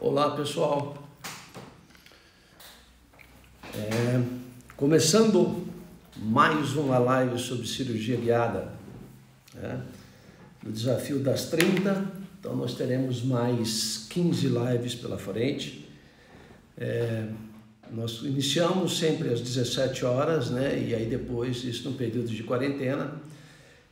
Olá pessoal, começando mais uma live sobre cirurgia guiada, no desafio das 30, então nós teremos mais 15 lives pela frente. Nós iniciamos sempre às 17 horas, e aí depois isso no período de quarentena,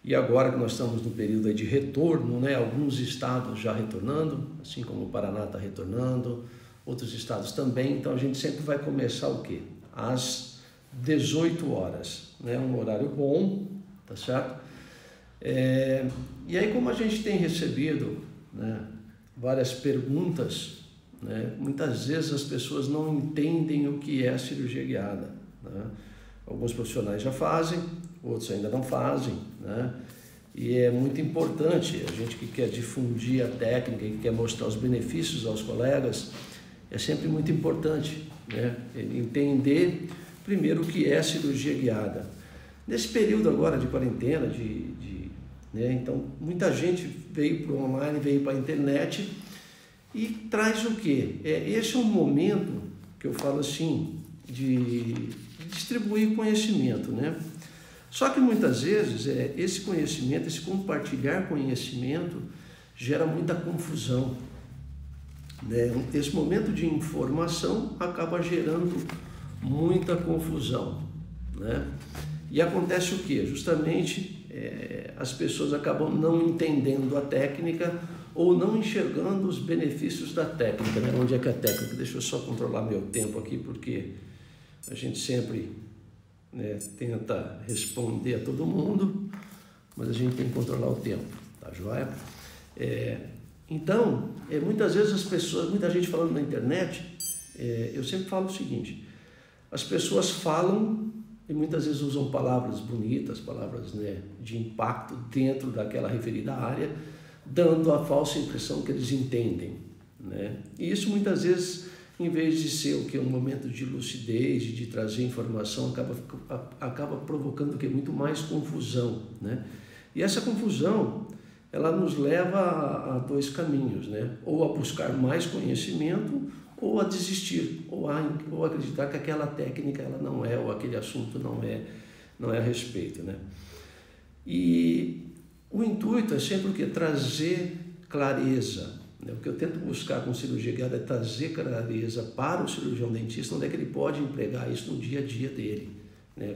e agora que nós estamos no período de retorno, alguns estados já retornando, assim como o Paraná está retornando, outros estados também, então a gente sempre vai começar o quê? Às 18 horas, um horário bom, tá certo? E aí, como a gente tem recebido várias perguntas, muitas vezes as pessoas não entendem o que é a cirurgia guiada, Alguns profissionais já fazem, outros ainda não fazem, E é muito importante, a gente que quer difundir a técnica, que quer mostrar os benefícios aos colegas, é sempre muito importante, entender primeiro o que é a cirurgia guiada. Nesse período agora de quarentena, então muita gente veio para o online, veio para a internet e traz o quê? Esse é um momento que eu falo assim, de distribuir conhecimento, Só que muitas vezes esse conhecimento, esse compartilhar conhecimento gera muita confusão, Esse momento de informação acaba gerando muita confusão, E acontece o quê? Justamente as pessoas acabam não entendendo a técnica ou não enxergando os benefícios da técnica, Onde é que é a técnica? Deixa eu só controlar meu tempo aqui, porque a gente sempre tenta responder a todo mundo, mas a gente tem que controlar o tempo, tá joia? Então, muitas vezes as pessoas, muita gente falando na internet, eu sempre falo o seguinte, as pessoas falam e muitas vezes usam palavras bonitas, palavras de impacto dentro daquela referida área, dando a falsa impressão que eles entendem, E isso muitas vezes, em vez de ser um momento de lucidez, de trazer informação, acaba provocando muito mais confusão, E essa confusão, ela nos leva a dois caminhos, Ou a buscar mais conhecimento, ou a desistir, ou acreditar que aquela técnica ela não é, ou aquele assunto não é a respeito, E o intuito é sempre o que? Trazer clareza. O que eu tento buscar com cirurgia guiada é trazer clareza para o cirurgião dentista, onde é que ele pode empregar isso no dia a dia dele,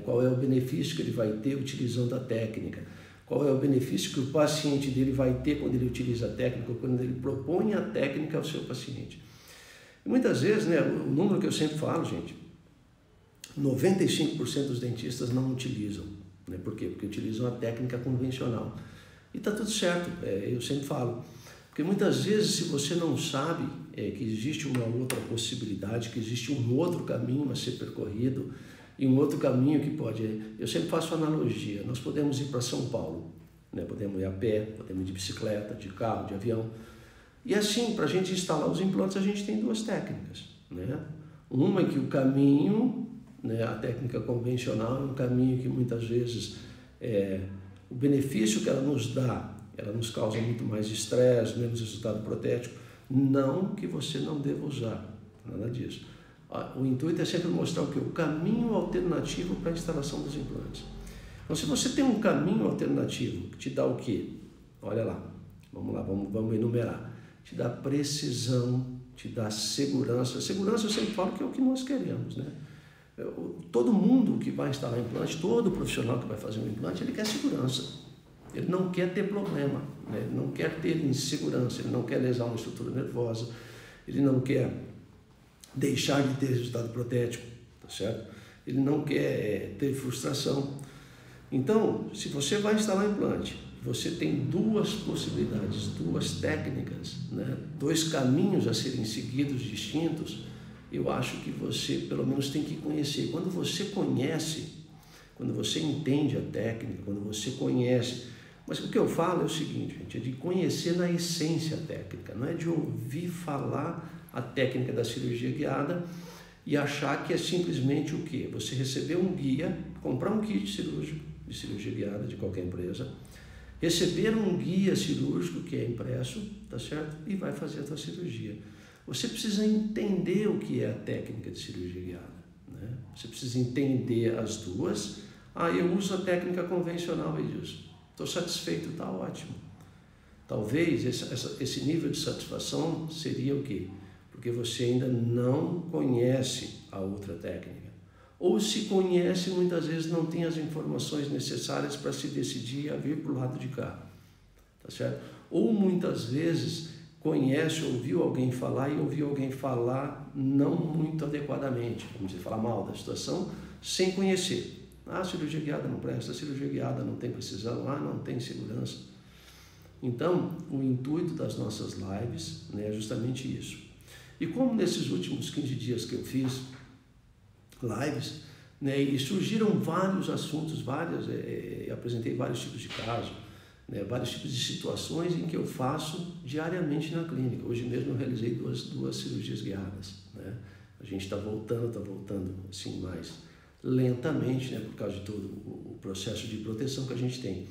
Qual é o benefício que ele vai ter utilizando a técnica, qual é o benefício que o paciente dele vai ter quando ele utiliza a técnica, quando ele propõe a técnica ao seu paciente. E muitas vezes, o número que eu sempre falo, gente, 95% dos dentistas não utilizam, Por quê? Porque utilizam a técnica convencional. E está tudo certo, eu sempre falo. Porque muitas vezes, se você não sabe que existe uma outra possibilidade, que existe um outro caminho a ser percorrido, e um outro caminho que pode... Eu sempre faço analogia, nós podemos ir para São Paulo, podemos ir a pé, podemos ir de bicicleta, de carro, de avião. E assim, para a gente instalar os implantes, a gente tem duas técnicas, Uma é que o caminho, a técnica convencional é um caminho que muitas vezes o benefício que ela nos dá, ela nos causa muito mais estresse, menos resultado protético. Não que você não deva usar, nada disso. O intuito é sempre mostrar o caminho alternativo para a instalação dos implantes. Então, se você tem um caminho alternativo que te dá o quê? Olha lá, vamos enumerar. Te dá precisão, te dá segurança. Segurança eu sempre falo que é o que nós queremos, Todo mundo que vai instalar implante, todo profissional que vai fazer um implante, ele quer segurança. Ele não quer ter problema, Ele não quer ter insegurança, ele não quer lesar uma estrutura nervosa, ele não quer deixar de ter resultado protético, tá certo? Ele não quer ter frustração. Então, se você vai instalar implante, você tem duas possibilidades, duas técnicas, dois caminhos a serem seguidos distintos, eu acho que você pelo menos tem que conhecer. Quando você conhece, quando você entende a técnica, quando você conhece... Mas o que eu falo é o seguinte, gente, é de conhecer na essência a técnica, não é de ouvir falar a técnica da cirurgia guiada e achar que é simplesmente o quê? Você receber um guia, comprar um kit cirúrgico de cirurgia guiada de qualquer empresa, receber um guia cirúrgico que é impresso, tá certo? E vai fazer a tua cirurgia. você precisa entender o que é a técnica de cirurgia guiada, né? Você precisa entender as duas. Eu uso a técnica convencional, Edilson. Estou satisfeito, está ótimo. Talvez esse nível de satisfação seria o quê? Porque você ainda não conhece a outra técnica. Ou se conhece, muitas vezes não tem as informações necessárias para se decidir a vir para o lado de cá. Tá certo? Ou muitas vezes conhece, ouviu alguém falar e ouviu alguém falar não muito adequadamente, vamos dizer, falar mal da situação, sem conhecer. A cirurgia guiada não presta, a cirurgia guiada não tem precisão, não tem segurança. Então, o intuito das nossas lives, né, é justamente isso. E como nesses últimos 15 dias que eu fiz lives, né, e surgiram vários assuntos, apresentei vários tipos de casos, né, vários tipos de situações em que eu faço diariamente na clínica. Hoje mesmo eu realizei duas cirurgias guiadas, né? A gente está voltando assim mais lentamente, né, por causa de todo o processo de proteção que a gente tem.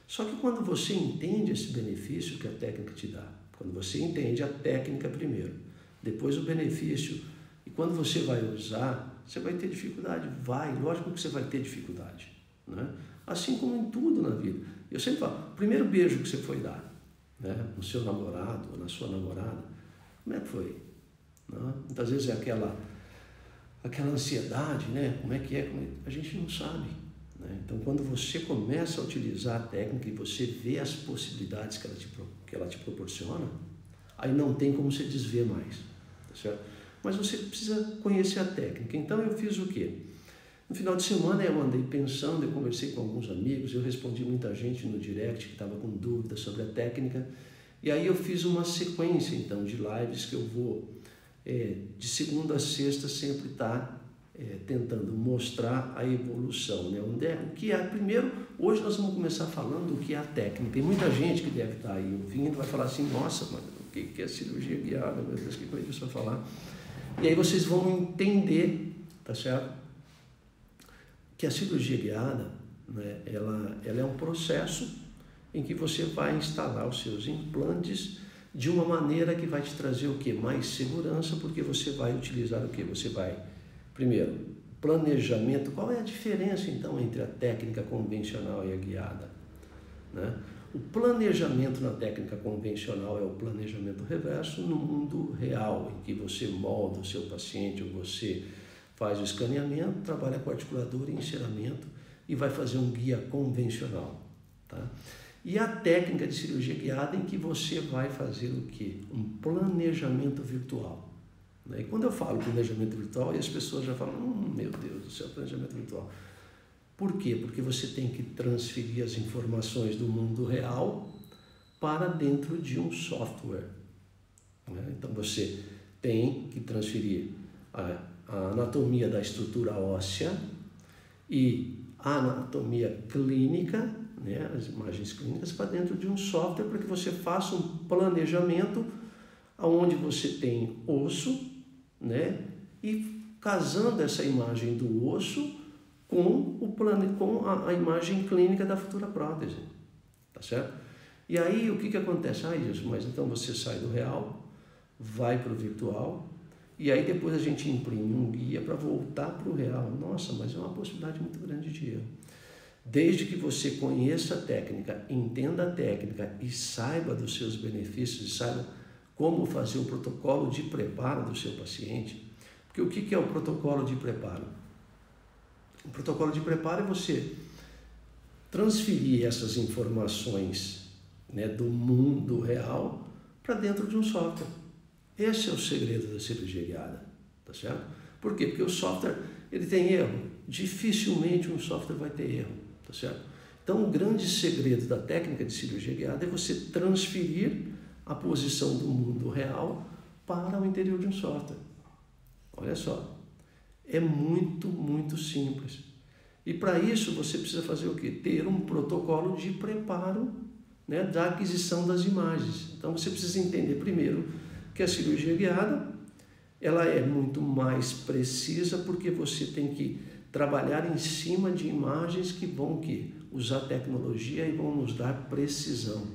Só que quando você entende esse benefício que a técnica te dá, quando você entende a técnica primeiro, depois o benefício, e quando você vai usar, você vai ter dificuldade? Lógico que você vai ter dificuldade, né? Assim como em tudo na vida. Eu sempre falo, o primeiro beijo que você foi dar, né, no seu namorado ou na sua namorada, como é que foi? Não? Muitas vezes é aquela ansiedade, né? Como é que é? A gente não sabe, né? Então, quando você começa a utilizar a técnica e você vê as possibilidades que ela te proporciona, aí não tem como você desver mais, tá certo? Mas você precisa conhecer a técnica. Então, eu fiz o quê? No final de semana eu andei pensando, eu conversei com alguns amigos, eu respondi muita gente no direct que estava com dúvidas sobre a técnica, e aí eu fiz uma sequência então de lives que eu vou de segunda a sexta sempre estar tentando mostrar a evolução, né? O que é, primeiro, hoje nós vamos começar falando do que é a técnica, e muita gente que deve estar aí ouvindo vai falar assim, nossa, mas o que é cirurgia guiada, meu Deus, que coisa isso vai falar? E aí vocês vão entender, tá certo? Que a cirurgia guiada, né, ela é um processo em que você vai instalar os seus implantes de uma maneira que vai te trazer o quê? Mais segurança, porque você vai utilizar o quê? Você vai, primeiro, planejamento. Qual é a diferença, então, entre a técnica convencional e a guiada, né? O planejamento na técnica convencional é o planejamento reverso no mundo real, em que você molda o seu paciente ou você faz o escaneamento, trabalha com articulador e enceramento e vai fazer um guia convencional, tá? E a técnica de cirurgia guiada em que você vai fazer o quê? Um planejamento virtual, né? E quando eu falo planejamento virtual, as pessoas já falam, meu Deus do céu, planejamento virtual. Por quê? Porque você tem que transferir as informações do mundo real para dentro de um software, né? Então você tem que transferir a anatomia da estrutura óssea e a anatomia clínica, né, as imagens clínicas, para dentro de um software para que você faça um planejamento onde você tem osso, né, e casando essa imagem do osso com a imagem clínica da futura prótese, tá certo? E aí o que acontece? Isso, mas então você sai do real, vai para o virtual, e aí depois a gente imprime um guia para voltar para o real. Nossa, mas é uma possibilidade muito grande de erro. Desde que você conheça a técnica, entenda a técnica e saiba dos seus benefícios, e saiba como fazer o protocolo de preparo do seu paciente. Porque o que é o protocolo de preparo? O protocolo de preparo é você transferir essas informações, né, do mundo real para dentro de um software. Esse é o segredo da cirurgia guiada, tá certo? Por quê? Porque o software, ele tem erro. Dificilmente um software vai ter erro, tá certo? Então, o grande segredo da técnica de cirurgia guiada é você transferir a posição do mundo real para o interior de um software. Olha só, é muito, muito simples. E para isso você precisa fazer o quê? Ter um protocolo de preparo, né, da aquisição das imagens. Então, você precisa entender primeiro que a cirurgia guiada, ela é muito mais precisa porque você tem que trabalhar em cima de imagens que vão usar tecnologia e vão nos dar precisão.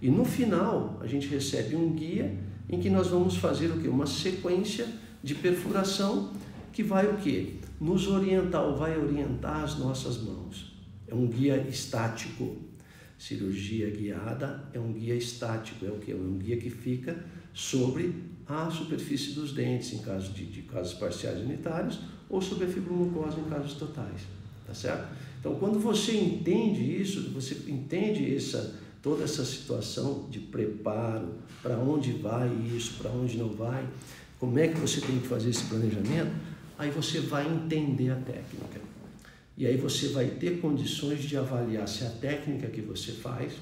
E no final, a gente recebe um guia em que nós vamos fazer o quê? Uma sequência de perfuração que vai o quê? Nos orientar, ou vai orientar as nossas mãos. É um guia estático. Cirurgia guiada é um guia estático, é o quê? É um guia que fica sobre a superfície dos dentes, em caso de casos parciais unitários, ou sobre a fibromucosa em casos totais, tá certo? Então, quando você entende isso, você entende toda essa situação de preparo, para onde vai isso, para onde não vai, como é que você tem que fazer esse planejamento, aí você vai entender a técnica. E aí você vai ter condições de avaliar se a técnica que você faz,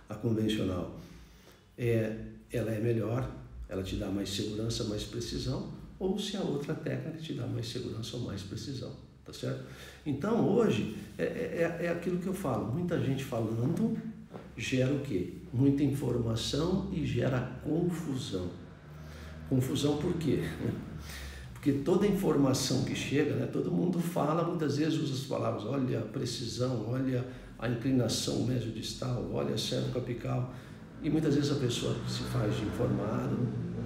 a convencional, ela é melhor, ela te dá mais segurança, mais precisão, ou se a outra técnica te dá mais segurança ou mais precisão, tá certo? Então hoje é aquilo que eu falo, muita gente falando gera o quê? Muita informação e gera confusão. Confusão por quê? Porque toda informação que chega, né, todo mundo fala, muitas vezes usa as palavras, olha a precisão, olha a inclinação mesiodistal, olha a cervicoapical, e muitas vezes a pessoa se faz de informado,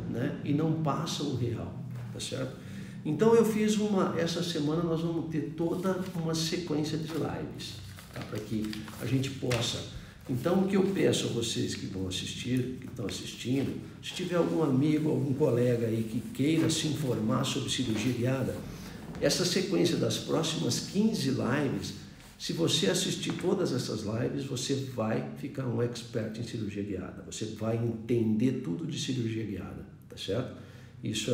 né, e não passa o real, tá certo? Então eu fiz essa semana nós vamos ter toda uma sequência de lives, tá, para que a gente possa. Então o que eu peço a vocês que vão assistir, que estão assistindo, se tiver algum amigo, algum colega aí que queira se informar sobre cirurgia guiada, essa sequência das próximas 15 lives, se você assistir todas essas lives, você vai ficar um expert em cirurgia guiada, você vai entender tudo de cirurgia guiada, tá certo? Isso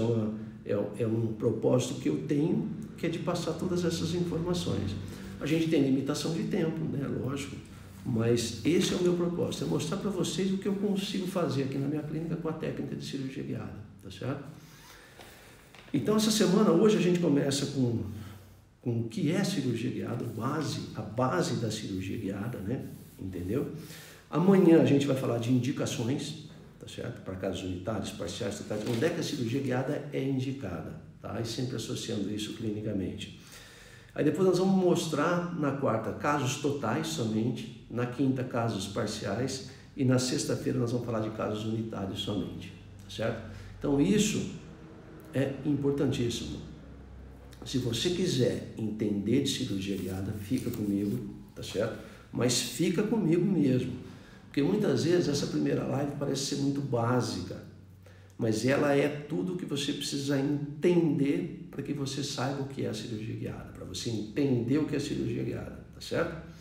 é um propósito que eu tenho, que é de passar todas essas informações. A gente tem limitação de tempo, né? Lógico, mas esse é o meu propósito, é mostrar para vocês o que eu consigo fazer aqui na minha clínica com a técnica de cirurgia guiada, tá certo? Então essa semana, hoje a gente começa com o que é cirurgia guiada, a base da cirurgia guiada, né? Entendeu? Amanhã a gente vai falar de indicações, tá certo? Para casos unitários, parciais, totais, onde é que a cirurgia guiada é indicada, tá? E sempre associando isso clinicamente. Aí depois nós vamos mostrar na quarta casos totais somente, na quinta casos parciais e na sexta-feira nós vamos falar de casos unitários somente, tá certo? Então isso é importantíssimo. Se você quiser entender de cirurgia guiada, fica comigo, tá certo? Mas fica comigo mesmo, porque muitas vezes essa primeira live parece ser muito básica, mas ela é tudo o que você precisa entender para que você saiba o que é a cirurgia guiada, para você entender o que é a cirurgia guiada, tá certo?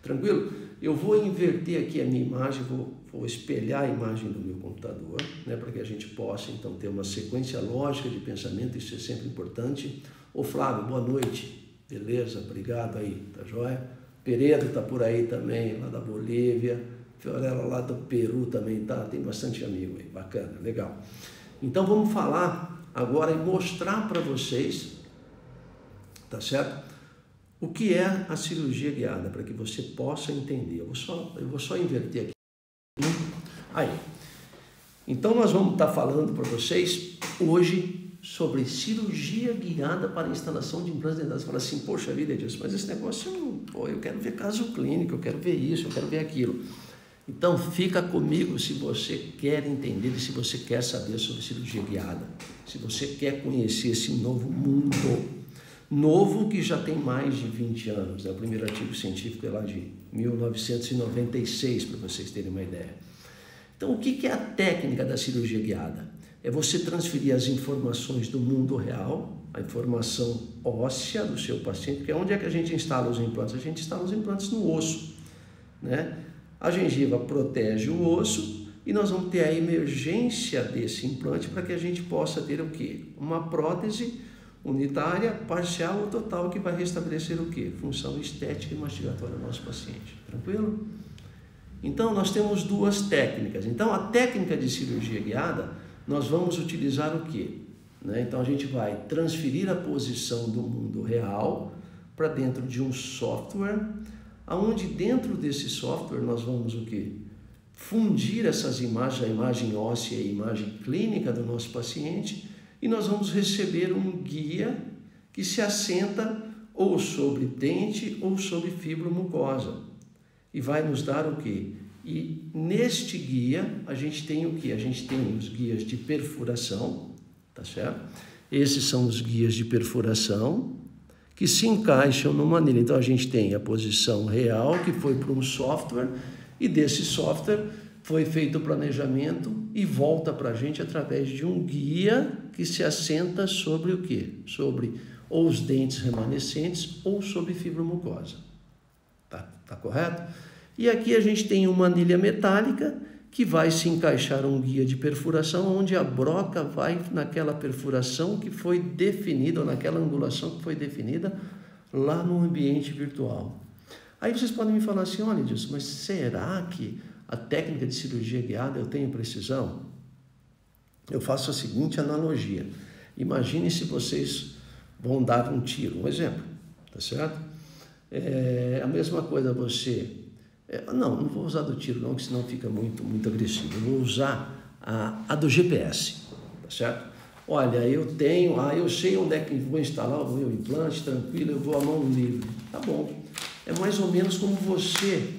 Tranquilo? Eu vou inverter aqui a minha imagem, vou espelhar a imagem do meu computador, né, para que a gente possa então ter uma sequência lógica de pensamento, isso é sempre importante. Ô Flávio, boa noite, beleza? Obrigado aí, tá joia? Pedro tá por aí também, lá da Bolívia, Fiorella lá do Peru também tá, tem bastante amigo aí, bacana, legal. Então vamos falar agora e mostrar para vocês, tá certo? O que é a cirurgia guiada, para que você possa entender. Eu vou só inverter aqui. Aí. Então nós vamos estar falando para vocês hoje sobre cirurgia guiada para instalação de implantes dentários. Você fala assim, poxa vida, Edilson, mas esse negócio, eu quero ver caso clínico, eu quero ver isso, eu quero ver aquilo. Então fica comigo se você quer entender e se você quer saber sobre cirurgia guiada, se você quer conhecer esse novo mundo, novo que já tem mais de 20 anos, né? O primeiro artigo científico é lá de 1996, para vocês terem uma ideia. Então o que é a técnica da cirurgia guiada? É você transferir as informações do mundo real, a informação óssea do seu paciente, porque onde é que a gente instala os implantes? A gente instala os implantes no osso, né? A gengiva protege o osso e nós vamos ter a emergência desse implante para que a gente possa ter o quê? Uma prótese unitária, parcial ou total que vai restabelecer o quê? Função estética e mastigatória do nosso paciente. Tranquilo? Então, nós temos duas técnicas. Então, a técnica de cirurgia guiada, nós vamos utilizar o quê? Né? Então, a gente vai transferir a posição do mundo real para dentro de um software, onde dentro desse software nós vamos o quê? Fundir essas imagens, a imagem óssea e a imagem clínica do nosso paciente, e nós vamos receber um guia que se assenta ou sobre dente ou sobre fibromucosa e vai nos dar o quê? E neste guia, a gente tem o quê? A gente tem os guias de perfuração, tá certo? Esses são os guias de perfuração que se encaixam numa anilha. Então, a gente tem a posição real, que foi para um software, e desse software foi feito o planejamento e volta para a gente através de um guia que se assenta sobre o quê? Sobre ou os dentes remanescentes ou sobre fibromucosa. Tá correto? E aqui a gente tem uma anilha metálica que vai se encaixar um guia de perfuração, onde a broca vai naquela perfuração que foi definida, ou naquela angulação que foi definida lá no ambiente virtual. Aí vocês podem me falar assim, olha Edilson, mas será que a técnica de cirurgia guiada eu tenho precisão? Eu faço a seguinte analogia. Imagine se vocês vão dar um tiro, um exemplo, tá certo? A mesma coisa você... Não vou usar do tiro não, que senão fica muito agressivo. Eu vou usar a do GPS, tá certo? Olha, eu sei onde é que vou instalar o meu implante, tranquilo, eu vou à mão livre. Tá bom. É mais ou menos como você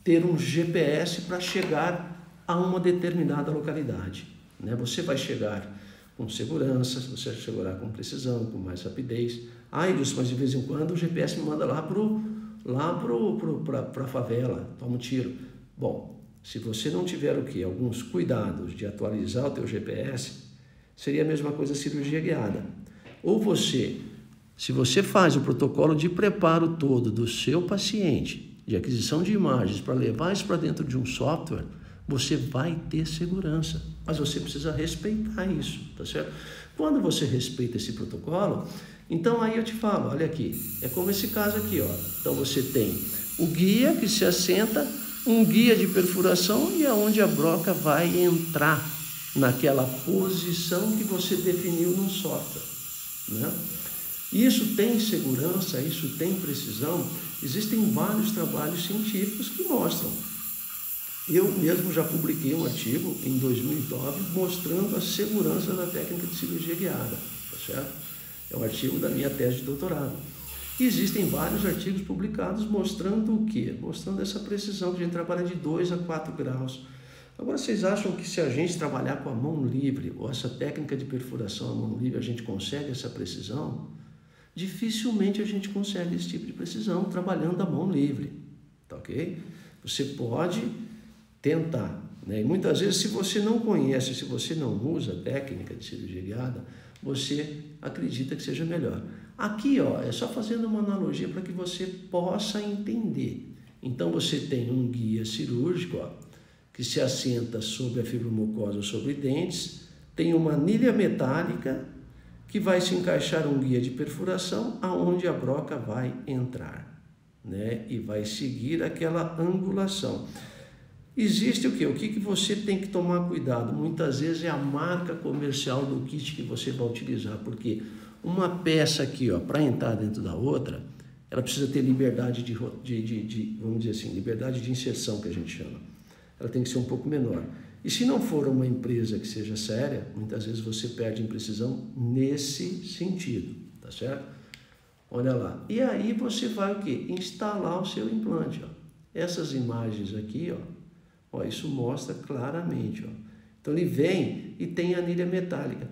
ter um GPS para chegar a uma determinada localidade, né? Você vai chegar com segurança, você vai chegar com precisão, com mais rapidez. Edilson, mas de vez em quando o GPS me manda lá para a favela, toma um tiro. Bom, se você não tiver o quê? Alguns cuidados de atualizar o teu GPS, seria a mesma coisa a cirurgia guiada. Ou se você faz o protocolo de preparo todo do seu paciente, de aquisição de imagens, para levar isso para dentro de um software, você vai ter segurança, mas você precisa respeitar isso, tá certo? Quando você respeita esse protocolo, então aí eu te falo, olha aqui, é como esse caso aqui, ó. Então você tem o guia que se assenta, um guia de perfuração e é onde a broca vai entrar naquela posição que você definiu no software, né? Isso tem segurança, isso tem precisão. Existem vários trabalhos científicos que mostram. Eu mesmo já publiquei um artigo em 2009 mostrando a segurança da técnica de cirurgia guiada, tá certo? É um artigo da minha tese de doutorado. E existem vários artigos publicados mostrando o quê? Mostrando essa precisão, que a gente trabalha de 2 a 4 graus. Agora, vocês acham que se a gente trabalhar com a mão livre, ou essa técnica de perfuração à mão livre, a gente consegue essa precisão? Dificilmente a gente consegue esse tipo de precisão trabalhando à mão livre, tá ok? Você pode tentar, né? E muitas vezes, se você não conhece, se você não usa a técnica de cirurgia guiada, você acredita que seja melhor. Aqui, ó, é só fazendo uma analogia para que você possa entender. Então, você tem um guia cirúrgico, ó, que se assenta sobre a fibromucosa ou sobre dentes, tem uma anilha metálica que vai se encaixar um guia de perfuração aonde a broca vai entrar, né? E vai seguir aquela angulação. Existe o quê? O que você tem que tomar cuidado? Muitas vezes é a marca comercial do kit que você vai utilizar, porque uma peça aqui, ó, para entrar dentro da outra, ela precisa ter liberdade vamos dizer assim, liberdade de inserção, que a gente chama. Ela tem que ser um pouco menor. E se não for uma empresa que seja séria, muitas vezes você perde em precisão nesse sentido, tá certo? Olha lá. E aí você vai o quê? Instalar o seu implante, ó. Essas imagens aqui, ó, isso mostra claramente, ó. Então ele vem e tem anilha metálica.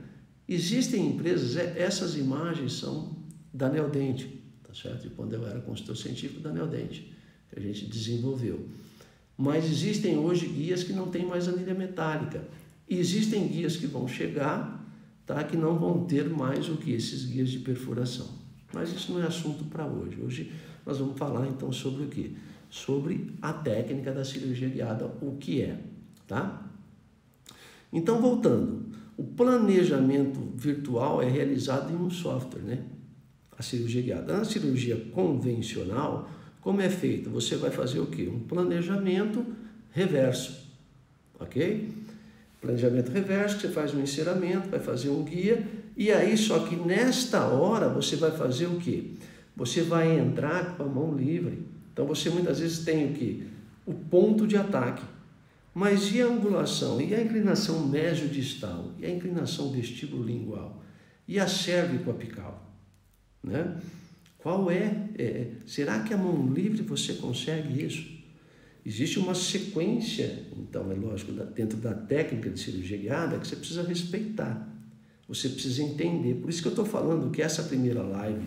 Existem empresas, essas imagens são da Neodente, tá certo? E quando eu era consultor científico da Neodente, que a gente desenvolveu. Mas existem hoje guias que não têm mais anilha metálica. E existem guias que vão chegar, tá? Que não vão ter mais o que? Esses guias de perfuração. Mas isso não é assunto para hoje. Hoje nós vamos falar então sobre o quê? Sobre a técnica da cirurgia guiada, o que é, tá? Então, voltando, o planejamento virtual é realizado em um software, né? A cirurgia guiada. Na cirurgia convencional, como é feito? Você vai fazer o quê? Um planejamento reverso, ok? Planejamento reverso, você faz um enceramento, vai fazer um guia, e aí só que nesta hora você vai fazer o quê? Você vai entrar com a mão livre. Então você muitas vezes tem o quê? O ponto de ataque. Mas e a angulação? E a inclinação mesiodistal? E a inclinação vestibulolingual? E a cérvico-apical? Né? Qual será que a mão livre você consegue isso? existe uma sequência, então, é lógico, dentro da técnica de cirurgia guiada que você precisa respeitar, você precisa entender. Por isso que eu estou falando que essa primeira live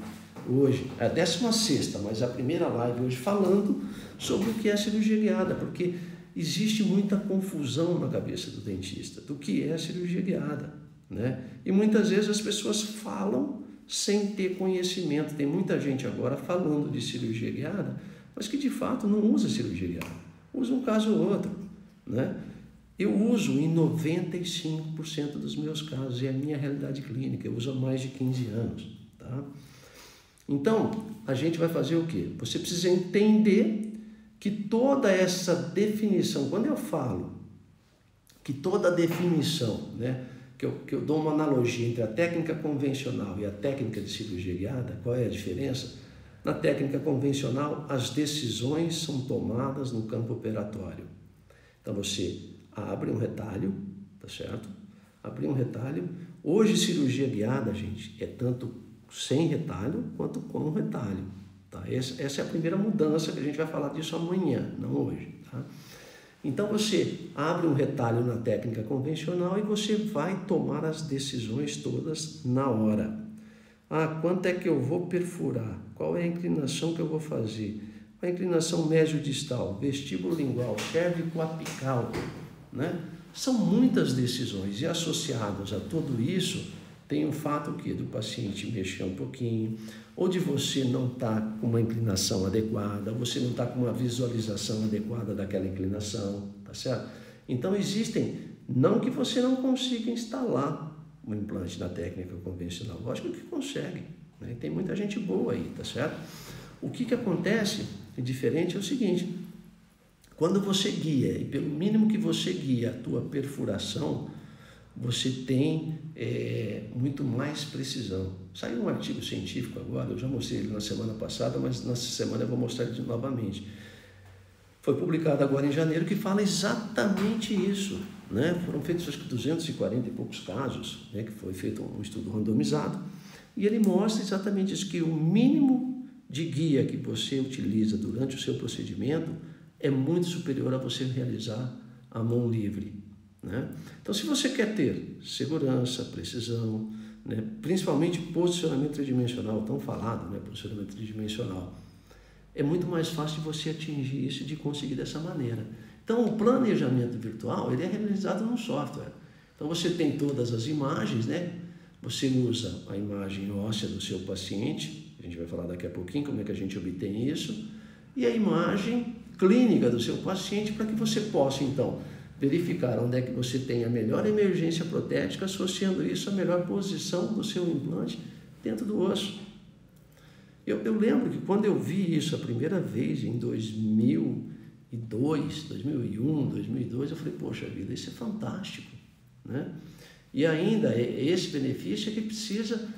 hoje, é a 16ª, mas a primeira live hoje falando sobre o que é cirurgia guiada, porque existe muita confusão na cabeça do dentista do que é cirurgia guiada, né? E muitas vezes as pessoas falam sem ter conhecimento. Tem muita gente agora falando de cirurgia guiada, mas que de fato não usa cirurgia guiada, usa um caso ou outro, né? Eu uso em 95% dos meus casos, é a minha realidade clínica, eu uso há mais de 15 anos, tá? Então, a gente vai fazer o quê? Você precisa entender que toda essa definição, quando eu falo que toda a definição, né, que eu dou uma analogia entre a técnica convencional e a técnica de cirurgia guiada, qual é a diferença? Na técnica convencional, as decisões são tomadas no campo operatório. Então, você abre um retalho, tá certo? Abre um retalho. Hoje, cirurgia guiada, gente, é tanto sem retalho quanto com retalho. Tá? Essa é a primeira mudança, que a gente vai falar disso amanhã, não hoje. Tá? Então você abre um retalho na técnica convencional e você vai tomar as decisões todas na hora. Quanto é que eu vou perfurar? Qual é a inclinação que eu vou fazer? A inclinação médio-distal, vestíbulo lingual, cérvico-apical, né? São muitas decisões e associadas a tudo isso tem o fato que do paciente mexer um pouquinho, ou de você não estar com uma inclinação adequada, você não está com uma visualização adequada daquela inclinação, tá certo? Então existem, não que você não consiga instalar um implante na técnica convencional, lógico que consegue, né? Tem muita gente boa aí, tá certo? O que acontece de diferente é o seguinte: quando você guia, e pelo mínimo que você guia a tua perfuração, você tem muito mais precisão. Saiu um artigo científico agora, eu já mostrei ele na semana passada, mas nessa semana eu vou mostrar ele novamente. Foi publicado agora em janeiro, que fala exatamente isso, né? Foram feitos acho que 240 e poucos casos, né? Que foi feito um estudo randomizado, e ele mostra exatamente isso, que o mínimo de guia que você utiliza durante o seu procedimento é muito superior a você realizar a mão livre, né? Então, se você quer ter segurança, precisão, né, principalmente posicionamento tridimensional, tão falado, né, posicionamento tridimensional, é muito mais fácil de você atingir isso e de conseguir dessa maneira. Então, o planejamento virtual ele é realizado no software. Então, você tem todas as imagens, né? Você usa a imagem óssea do seu paciente, a gente vai falar daqui a pouquinho como é que a gente obtém isso, e a imagem clínica do seu paciente para que você possa, então, verificar onde é que você tem a melhor emergência protética, associando isso à melhor posição do seu implante dentro do osso. Eu lembro que quando eu vi isso a primeira vez, em 2002, 2001, 2002, eu falei, poxa vida, isso é fantástico, né? E ainda, esse benefício é que precisa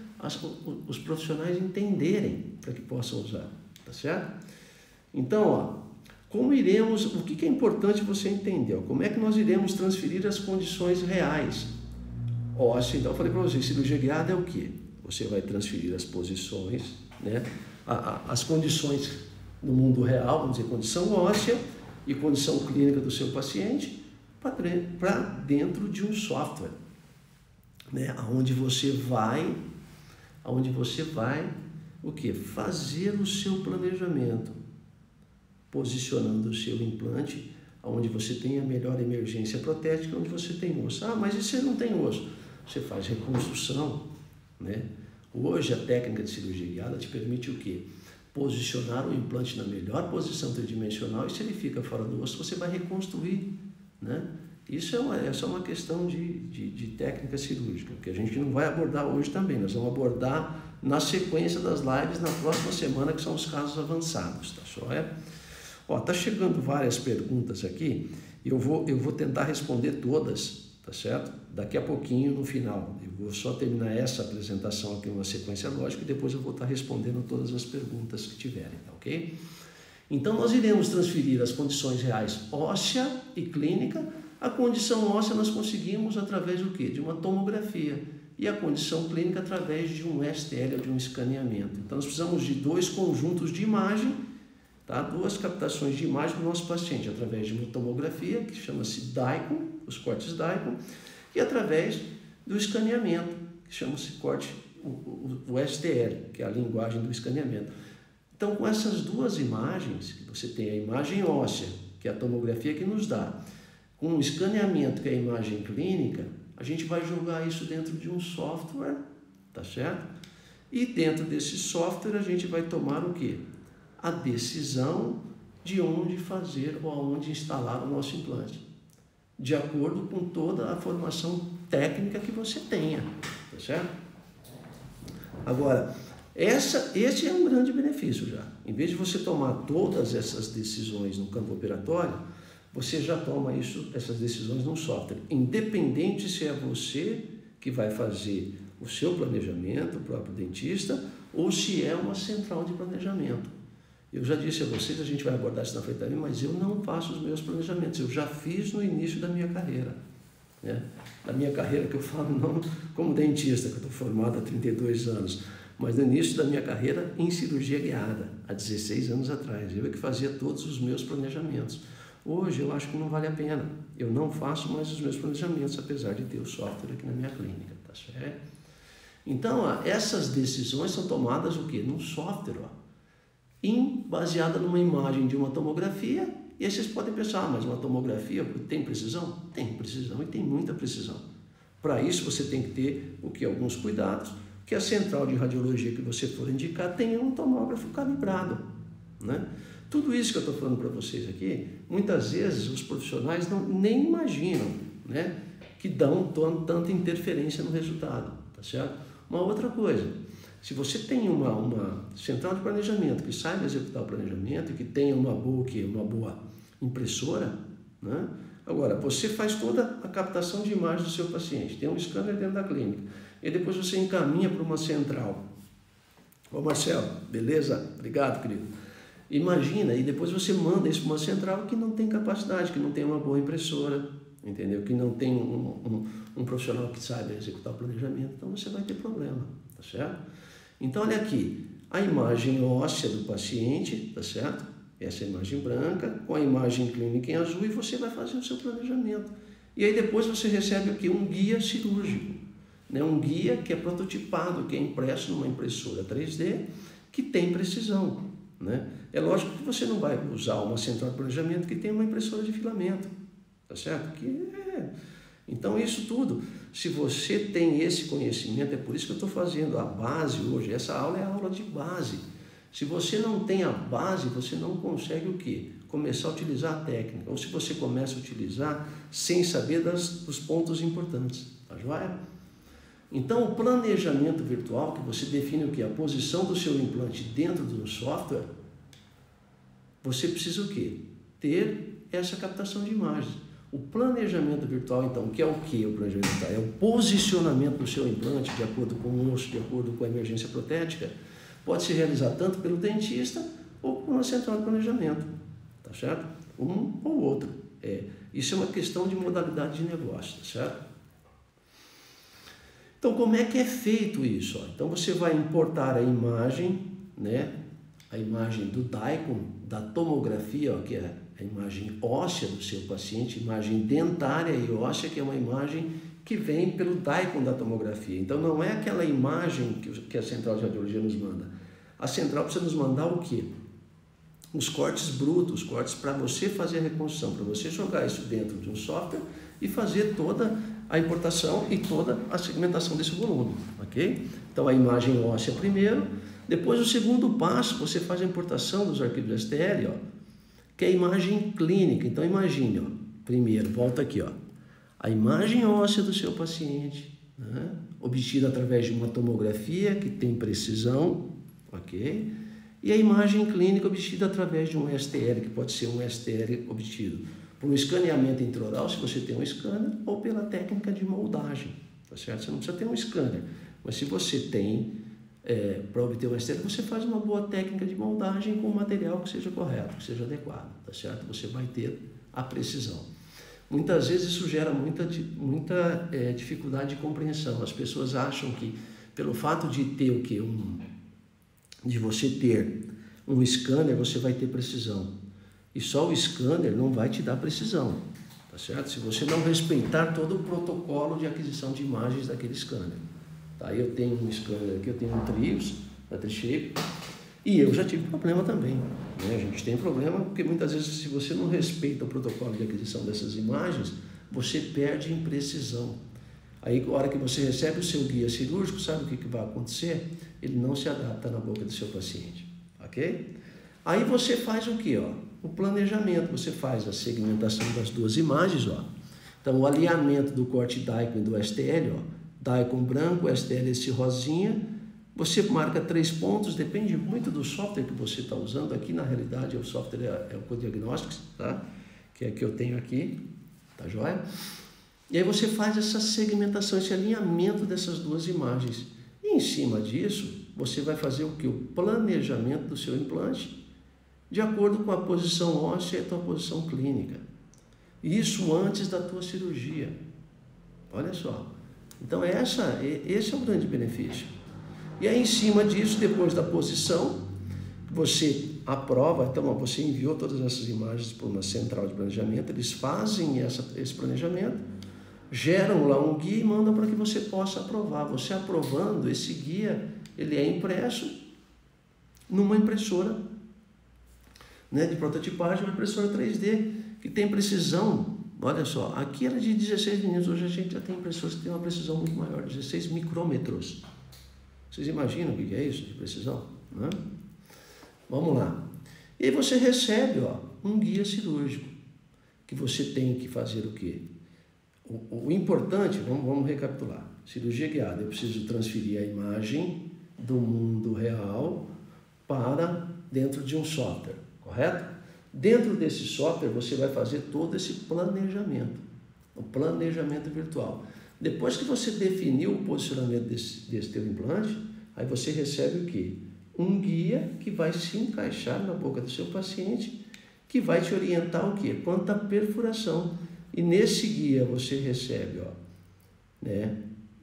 os profissionais entenderem para que possam usar, tá certo? Então, como iremos, o que é importante você entender? Como é que nós iremos transferir as condições reais? Óssea, então eu falei para você, cirurgia guiada é o quê? Você vai transferir as posições, né? As condições no mundo real, vamos dizer, condição óssea e condição clínica do seu paciente para dentro de um software, né? Onde você vai o quê? Fazer o seu planejamento, posicionando o seu implante onde você tem a melhor emergência protética, onde você tem osso. Mas e se não tem osso? Você faz reconstrução, né? Hoje a técnica de cirurgia guiada te permite o quê? Posicionar o implante na melhor posição tridimensional, e se ele fica fora do osso, você vai reconstruir, né? Isso é só uma questão de técnica cirúrgica, que a gente não vai abordar hoje também. Nós vamos abordar na sequência das lives na próxima semana, que são os casos avançados, tá joia? Tá chegando várias perguntas aqui, e eu vou tentar responder todas, tá certo? Daqui a pouquinho, no final. Eu vou só terminar essa apresentação aqui, uma sequência lógica, e depois eu vou estar respondendo todas as perguntas que tiverem, tá ok? Então, nós iremos transferir as condições reais óssea e clínica. A condição óssea nós conseguimos através do quê? De uma tomografia. E a condição clínica através de um STL, de um escaneamento. Então, nós precisamos de dois conjuntos de imagem tá? 2 captações de imagem do nosso paciente, através de uma tomografia, que chama-se DICOM, os cortes DICOM, e através do escaneamento, que chama-se corte, o STL, que é a linguagem do escaneamento. Então, com essas 2 imagens, você tem a imagem óssea, que é a tomografia que nos dá, com o escaneamento, que é a imagem clínica, a gente vai jogar isso dentro de um software, tá certo? E dentro desse software a gente vai tomar o quê? A decisão de onde fazer ou aonde instalar o nosso implante, de acordo com toda a formação técnica que você tenha, tá certo? Agora, esse é um grande benefício já. Em vez de você tomar todas essas decisões no campo operatório, você já toma essas decisões num software, independente se é você que vai fazer o seu planejamento, o próprio dentista, ou se é uma central de planejamento. Eu já disse a vocês, a gente vai abordar isso na frente também, mas eu não faço os meus planejamentos, eu já fiz no início da minha carreira. Né? Da minha carreira que eu falo não como dentista, que eu estou formado há 32 anos, mas no início da minha carreira em cirurgia guiada, há 16 anos atrás. Eu é que fazia todos os meus planejamentos. Hoje eu acho que não vale a pena. Eu não faço mais os meus planejamentos, apesar de ter o software aqui na minha clínica, tá certo? Então, essas decisões são tomadas o quê? Num software, baseada numa imagem de uma tomografia. E aí vocês podem pensar, mas uma tomografia tem precisão? Tem precisão e tem muita precisão. Para isso você tem que ter o quê? Alguns cuidados, que a central de radiologia que você for indicar tenha um tomógrafo calibrado, né? Tudo isso que eu estou falando para vocês aqui, muitas vezes os profissionais nem imaginam, né, que dão tanta interferência no resultado, tá certo? Uma outra coisa, se você tem uma central de planejamento que saiba executar o planejamento e que tenha uma boa impressora, né? Agora, você faz toda a captação de imagem do seu paciente, tem um scanner dentro da clínica, e depois você encaminha para uma central. Ô Marcelo, beleza? Obrigado, querido. Imagina, e depois você manda isso para uma central que não tem capacidade, que não tem uma boa impressora, entendeu? Que não tem um profissional que saiba executar o planejamento, então você vai ter problema, tá certo? Então, olha aqui, a imagem óssea do paciente, tá certo? Essa é a imagem branca, com a imagem clínica em azul, e você vai fazer o seu planejamento. E aí depois você recebe aqui um guia cirúrgico, né? Um guia que é prototipado, que é impresso numa impressora 3D, que tem precisão, né? É lógico que você não vai usar uma central de planejamento que tem uma impressora de filamento, tá certo? Então isso tudo, se você tem esse conhecimento, é por isso que eu estou fazendo a base hoje, essa aula é a aula de base. Se você não tem a base, você não consegue o quê? Começar a utilizar a técnica, ou se você começa a utilizar sem saber dos pontos importantes, tá joia? Então o planejamento virtual, que você define o quê? A posição do seu implante dentro do software, você precisa o quê? Ter essa captação de imagens. O planejamento virtual, então, que é o que o planejamento virtual? É o posicionamento do seu implante de acordo com o osso, de acordo com a emergência protética. Pode se realizar tanto pelo dentista ou por uma central de planejamento, tá certo? Um ou outro. Isso é uma questão de modalidade de negócio, tá certo? Então, como é que é feito isso? Então, você vai importar a imagem, né? A imagem do DICOM, da tomografia, que é a imagem óssea do seu paciente, imagem dentária e óssea, que é uma imagem que vem pelo DICOM da tomografia. Então, não é aquela imagem que a central de radiologia nos manda. A central precisa nos mandar o quê? Os cortes brutos, os cortes para você fazer a reconstrução, para você jogar isso dentro de um software e fazer toda a importação e toda a segmentação desse volume, ok? Então, a imagem óssea primeiro, depois o segundo passo, você faz a importação dos arquivos STL, que é a imagem clínica. Então, imagine, primeiro, volta aqui, a imagem óssea do seu paciente, né, obtida através de uma tomografia que tem precisão, ok? E a imagem clínica obtida através de um STL, que pode ser um STL obtido por um escaneamento intraoral, se você tem um scanner, ou pela técnica de moldagem, tá certo? Você não precisa ter um scanner, mas se você tem, para obter um STL, você faz uma boa técnica de moldagem com um material que seja correto, que seja adequado, tá certo? Você vai ter a precisão. Muitas vezes isso gera muita dificuldade de compreensão. As pessoas acham que, pelo fato de ter o quê? De você ter Um scanner você vai ter precisão. E só o scanner não vai te dar precisão, tá certo? Se você não respeitar todo o protocolo de aquisição de imagens daquele scanner. Tá? Eu tenho um scanner aqui, eu tenho um Trios, da T-Shape, e eu já tive problema também. Né? A gente tem problema porque muitas vezes, se você não respeita o protocolo de aquisição dessas imagens, você perde em precisão. Aí, na hora que você recebe o seu guia cirúrgico, sabe o que vai acontecer? Ele não se adapta na boca do seu paciente, ok? Aí você faz o que? O planejamento, você faz a segmentação das duas imagens, ó. Então, o alinhamento do corte Dicom e do STL, ó. Dicom branco, STL esse rosinha, você marca 3 pontos, depende muito do software que você está usando. Aqui, na realidade, o software é o Codiagnostics, tá? Que é que eu tenho aqui, tá joia? E aí você faz essa segmentação, esse alinhamento dessas duas imagens. E em cima disso, você vai fazer o que? O planejamento do seu implante, de acordo com a posição óssea e a tua posição clínica. Isso antes da tua cirurgia. Olha só. Então esse é o grande benefício. E aí em cima disso, depois da posição, você aprova, então você enviou todas essas imagens para uma central de planejamento, eles fazem esse planejamento, geram lá um guia e mandam para que você possa aprovar. Você aprovando, esse guia, ele é impresso numa impressora, né, de prototipagem, uma impressora 3D, que tem precisão, olha só, aqui era de 16 milímetros, hoje a gente já tem impressoras que tem uma precisão muito maior, 16 micrômetros. Vocês imaginam o que é isso de precisão? Né? Vamos lá. E aí você recebe um guia cirúrgico, que você tem que fazer o quê? O importante, vamos recapitular. Cirurgia guiada, eu preciso transferir a imagem do mundo real para dentro de um software, correto? Dentro desse software você vai fazer todo esse planejamento, o planejamento virtual. Depois que você definiu o posicionamento desse teu implante, aí você recebe o quê? Um guia que vai se encaixar na boca do seu paciente, que vai te orientar o quê? Quanto à perfuração. E nesse guia você recebe,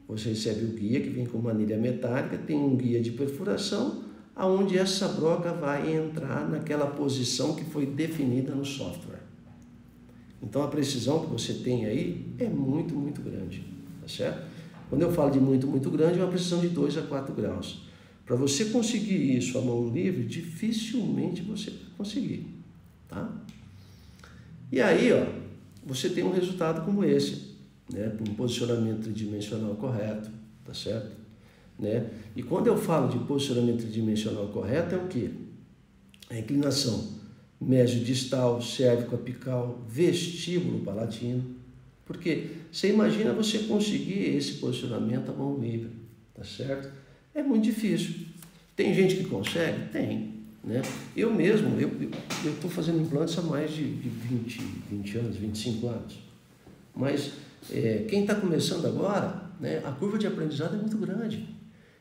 você recebe o guia que vem com uma anilha metálica, tem um guia de perfuração, aonde essa broca vai entrar naquela posição que foi definida no software. Então a precisão que você tem aí é muito, muito grande, tá certo? Quando eu falo de muito, muito grande, é uma precisão de 2 a 4 graus. Para você conseguir isso à mão livre, dificilmente você vai conseguir, tá? E aí, você tem um resultado como esse, né? Um posicionamento tridimensional correto, tá certo? Né? E quando eu falo de posicionamento tridimensional correto, é o quê? A inclinação mesiodistal, cérvico-apical, vestíbulo palatino. Porque você imagina você conseguir esse posicionamento à mão livre, tá certo? É muito difícil. Tem gente que consegue? Tem. Né? Eu mesmo, eu estou fazendo implantes há mais de 20 anos, 25 anos. Mas quem está começando agora, né, a curva de aprendizado é muito grande.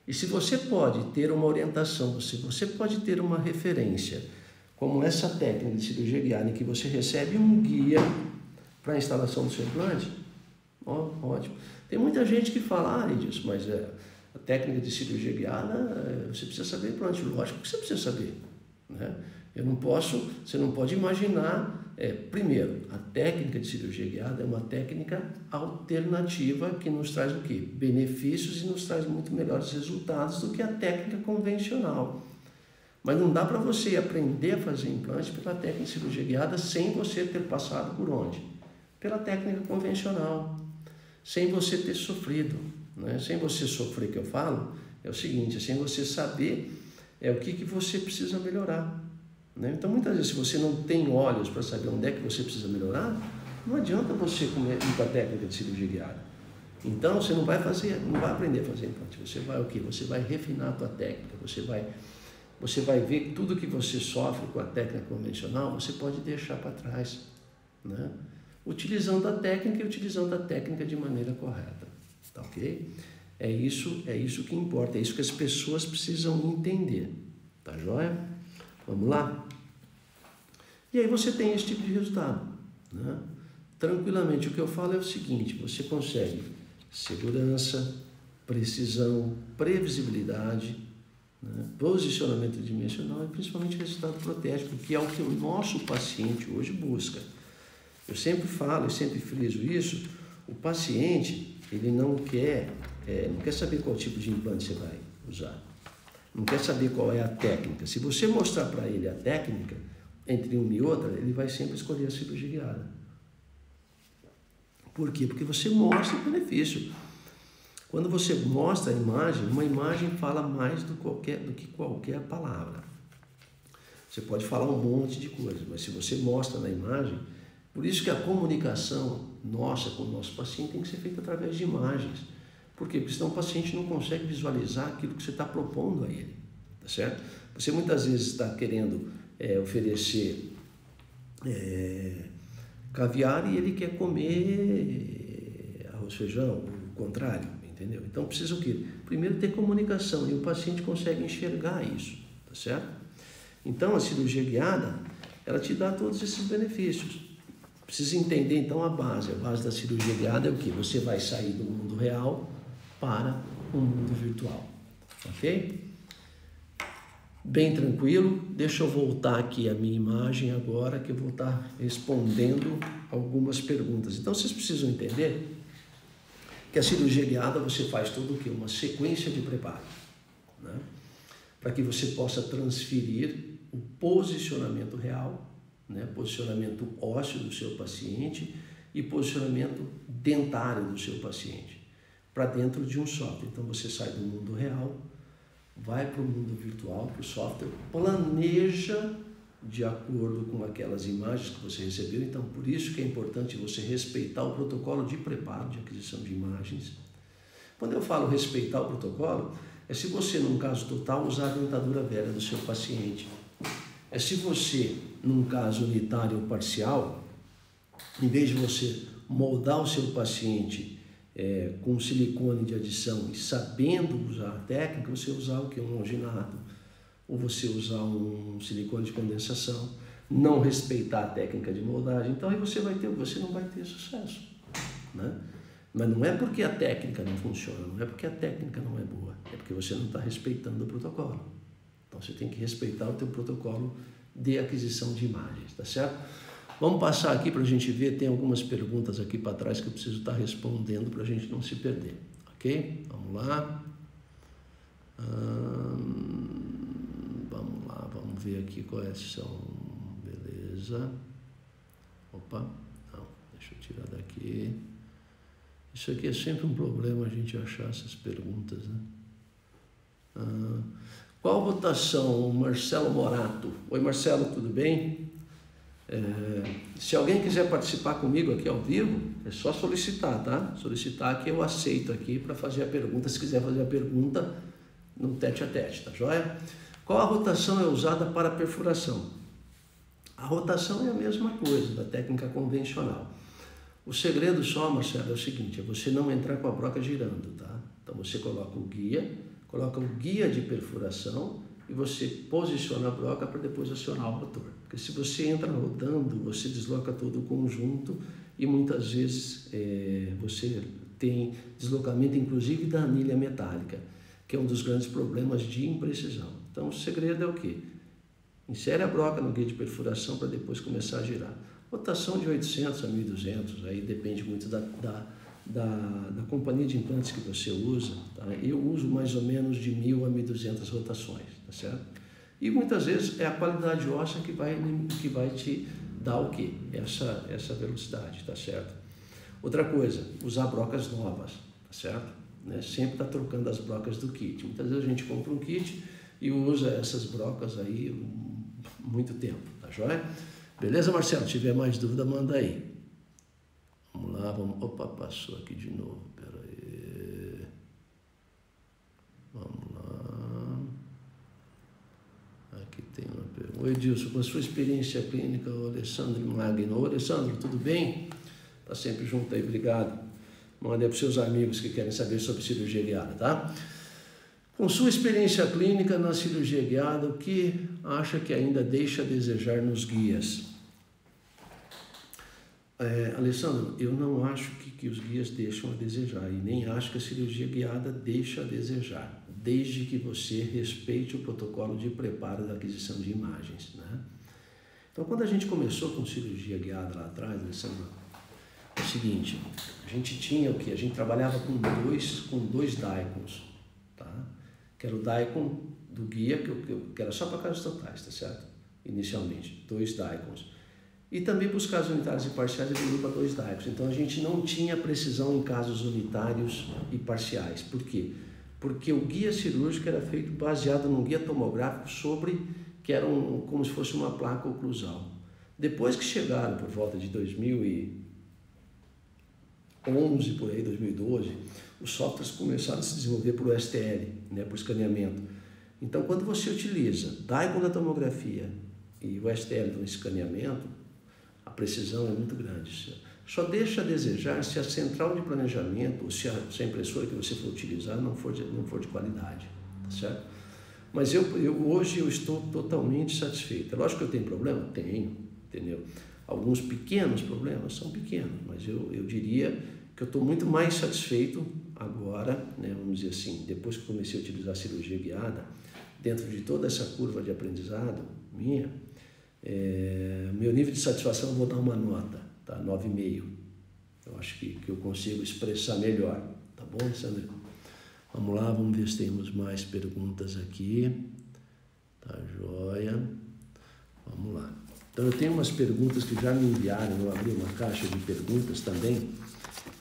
E se você pode ter uma orientação, se você pode ter uma referência, como essa técnica de cirurgia guiada, em que você recebe um guia para a instalação do seu implante, ótimo. Tem muita gente que fala, Edilson, mas a técnica de cirurgia guiada, você precisa saber implante. Lógico que você precisa saber. Né? Você não pode imaginar, primeiro, a técnica de cirurgia guiada é uma técnica alternativa que nos traz o quê? Benefícios e nos traz muito melhores resultados do que a técnica convencional. Mas não dá para você aprender a fazer implante pela técnica de cirurgia guiada sem você ter passado por onde? Pela técnica convencional, sem você ter sofrido. Né? Sem você sofrer, que eu falo, é o seguinte, sem você saber o que você precisa melhorar. Né? Então, muitas vezes, se você não tem olhos para saber onde é que você precisa melhorar, não adianta você ir com a técnica de cirurgia guiada. Então, você não vai aprender a fazer implante. Você vai o quê? Você vai refinar a tua técnica, você vai ver que tudo que você sofre com a técnica convencional, você pode deixar para trás, né? Utilizando a técnica e utilizando a técnica de maneira correta, tá ok? É isso que importa, é isso que as pessoas precisam entender, tá joia? Vamos lá? E aí você tem esse tipo de resultado, né? Tranquilamente, o que eu falo é o seguinte, você consegue segurança, precisão, previsibilidade, né? Posicionamento dimensional e principalmente resultado protético, que é o que o nosso paciente hoje busca. Eu sempre falo, eu sempre friso isso, o paciente, ele não quer saber qual tipo de implante você vai usar, não quer saber qual é a técnica. Se você mostrar para ele a técnica, entre uma e outra, ele vai sempre escolher a cirurgia guiada. Por quê? Porque você mostra o benefício. Quando você mostra a imagem, uma imagem fala mais do que qualquer palavra. Você pode falar um monte de coisa, mas se você mostra na imagem, por isso que a comunicação nossa com o nosso paciente tem que ser feita através de imagens. Por quê? Porque senão o paciente não consegue visualizar aquilo que você está propondo a ele, tá certo? Você muitas vezes está querendo oferecer caviar e ele quer comer arroz, feijão, o contrário, entendeu? Então precisa o quê? Primeiro ter comunicação e o paciente consegue enxergar isso, tá certo? Então a cirurgia guiada, ela te dá todos esses benefícios. Precisa entender então a base da cirurgia guiada é o quê? Você vai sair do mundo real para o mundo virtual, ok? Bem tranquilo, deixa eu voltar aqui a minha imagem agora que eu vou estar respondendo algumas perguntas. Então vocês precisam entender que a cirurgia guiada você faz tudo o quê? Uma sequência de preparo, né? Para que você possa transferir o posicionamento real, né? Posicionamento ósseo do seu paciente e posicionamento dentário do seu paciente para dentro de um software. Então você sai do mundo real, vai para o mundo virtual, para o software, planeja de acordo com aquelas imagens que você recebeu. Então, por isso que é importante você respeitar o protocolo de preparo, de aquisição de imagens. Quando eu falo respeitar o protocolo, é se você, num caso total, usar a dentadura velha do seu paciente. É se você, num caso unitário ou parcial, em vez de você moldar o seu paciente com silicone de adição e sabendo usar a técnica, você usar o que? Um alginado, ou você usar um silicone de condensação, não respeitar a técnica de moldagem, então aí você não vai ter sucesso, né? Mas não é porque a técnica não funciona, não é porque a técnica não é boa, é porque você não está respeitando o protocolo. Então você tem que respeitar o teu protocolo de aquisição de imagens, tá certo? Vamos passar aqui para a gente ver, tem algumas perguntas aqui para trás que eu preciso estar respondendo para a gente não se perder, ok? Vamos lá. Vamos ver aqui quais são, beleza. Opa, não, deixa eu tirar daqui. Isso aqui é sempre um problema a gente achar essas perguntas, né? Qual votação? Marcelo Morato. Oi Marcelo, tudo bem? Se alguém quiser participar comigo aqui ao vivo, é só solicitar, tá? Solicitar que eu aceito aqui para fazer a pergunta, se quiser fazer a pergunta no tete a tete, tá joia? Qual a rotação é usada para perfuração? A rotação é a mesma coisa da técnica convencional. O segredo só, Marcelo, é o seguinte, é você não entrar com a broca girando, tá? Então você coloca o guia de perfuração e você posiciona a broca para depois acionar o rotor. Porque se você entra rodando, você desloca todo o conjunto e muitas vezes você tem deslocamento inclusive da anilha metálica, que é um dos grandes problemas de imprecisão. Então o segredo é o quê? Insere a broca no guia de perfuração para depois começar a girar. Rotação de 800 a 1200, aí depende muito da companhia de implantes que você usa, tá? Eu uso mais ou menos de 1000 a 1200 rotações, tá certo? E muitas vezes é a qualidade óssea que vai te dar o quê? Essa velocidade, tá certo? Outra coisa, usar brocas novas, tá certo? Né? Sempre tá trocando as brocas do kit. Muitas vezes a gente compra um kit e usa essas brocas aí muito tempo, tá joia? Beleza, Marcelo? Se tiver mais dúvida, manda aí. Vamos lá, Opa, passou aqui de novo. Pera aí. Vamos lá. Aqui tem uma pergunta. Oi, Edilson, com a sua experiência clínica, o Alessandro Magno. Oi, Alessandro, tudo bem? Tá sempre junto aí, obrigado. Manda aí para os seus amigos que querem saber sobre cirurgia guiada, tá? Com sua experiência clínica na cirurgia guiada, o que acha que ainda deixa a desejar nos guias? Alessandro, eu não acho que os guias deixam a desejar e nem acho que a cirurgia guiada deixa a desejar. desde que você respeite o protocolo de preparo da aquisição de imagens, né? Então, quando a gente começou com cirurgia guiada lá atrás, Alessandro, é o seguinte, a gente tinha o quê? A gente trabalhava com dois DICOMs, tá? Que era o DICOM do guia, que era só para casos totais, tá certo? Inicialmente, 2 DICOMs. E também para os casos unitários e parciais evoluiu para 2 DICOMs. Então, a gente não tinha precisão em casos unitários e parciais. Por quê? Porque o guia cirúrgico era feito baseado num guia tomográfico que era como se fosse uma placa oclusal. Depois que chegaram por volta de 2011, por aí, 2012, os softwares começaram a se desenvolver para o STL, né, para o escaneamento. Então, quando você utiliza DICOM da tomografia e o STL do escaneamento, a precisão é muito grande. Só deixa a desejar se a central de planejamento ou se a impressora que você for utilizar não for de qualidade, tá certo? Mas hoje eu estou totalmente satisfeito. É lógico que eu tenho problema? Tenho, entendeu? Alguns pequenos problemas são pequenos, mas eu diria que eu estou muito mais satisfeito agora, né, vamos dizer assim, depois que comecei a utilizar a cirurgia guiada, dentro de toda essa curva de aprendizado minha, meu nível de satisfação, eu vou dar uma nota, tá? 9,5. Eu acho que eu consigo expressar melhor, tá bom, Sandra? Vamos lá, vamos ver se temos mais perguntas aqui. Tá joia. Vamos lá. Então, eu tenho umas perguntas que já me enviaram, eu abri uma caixa de perguntas também,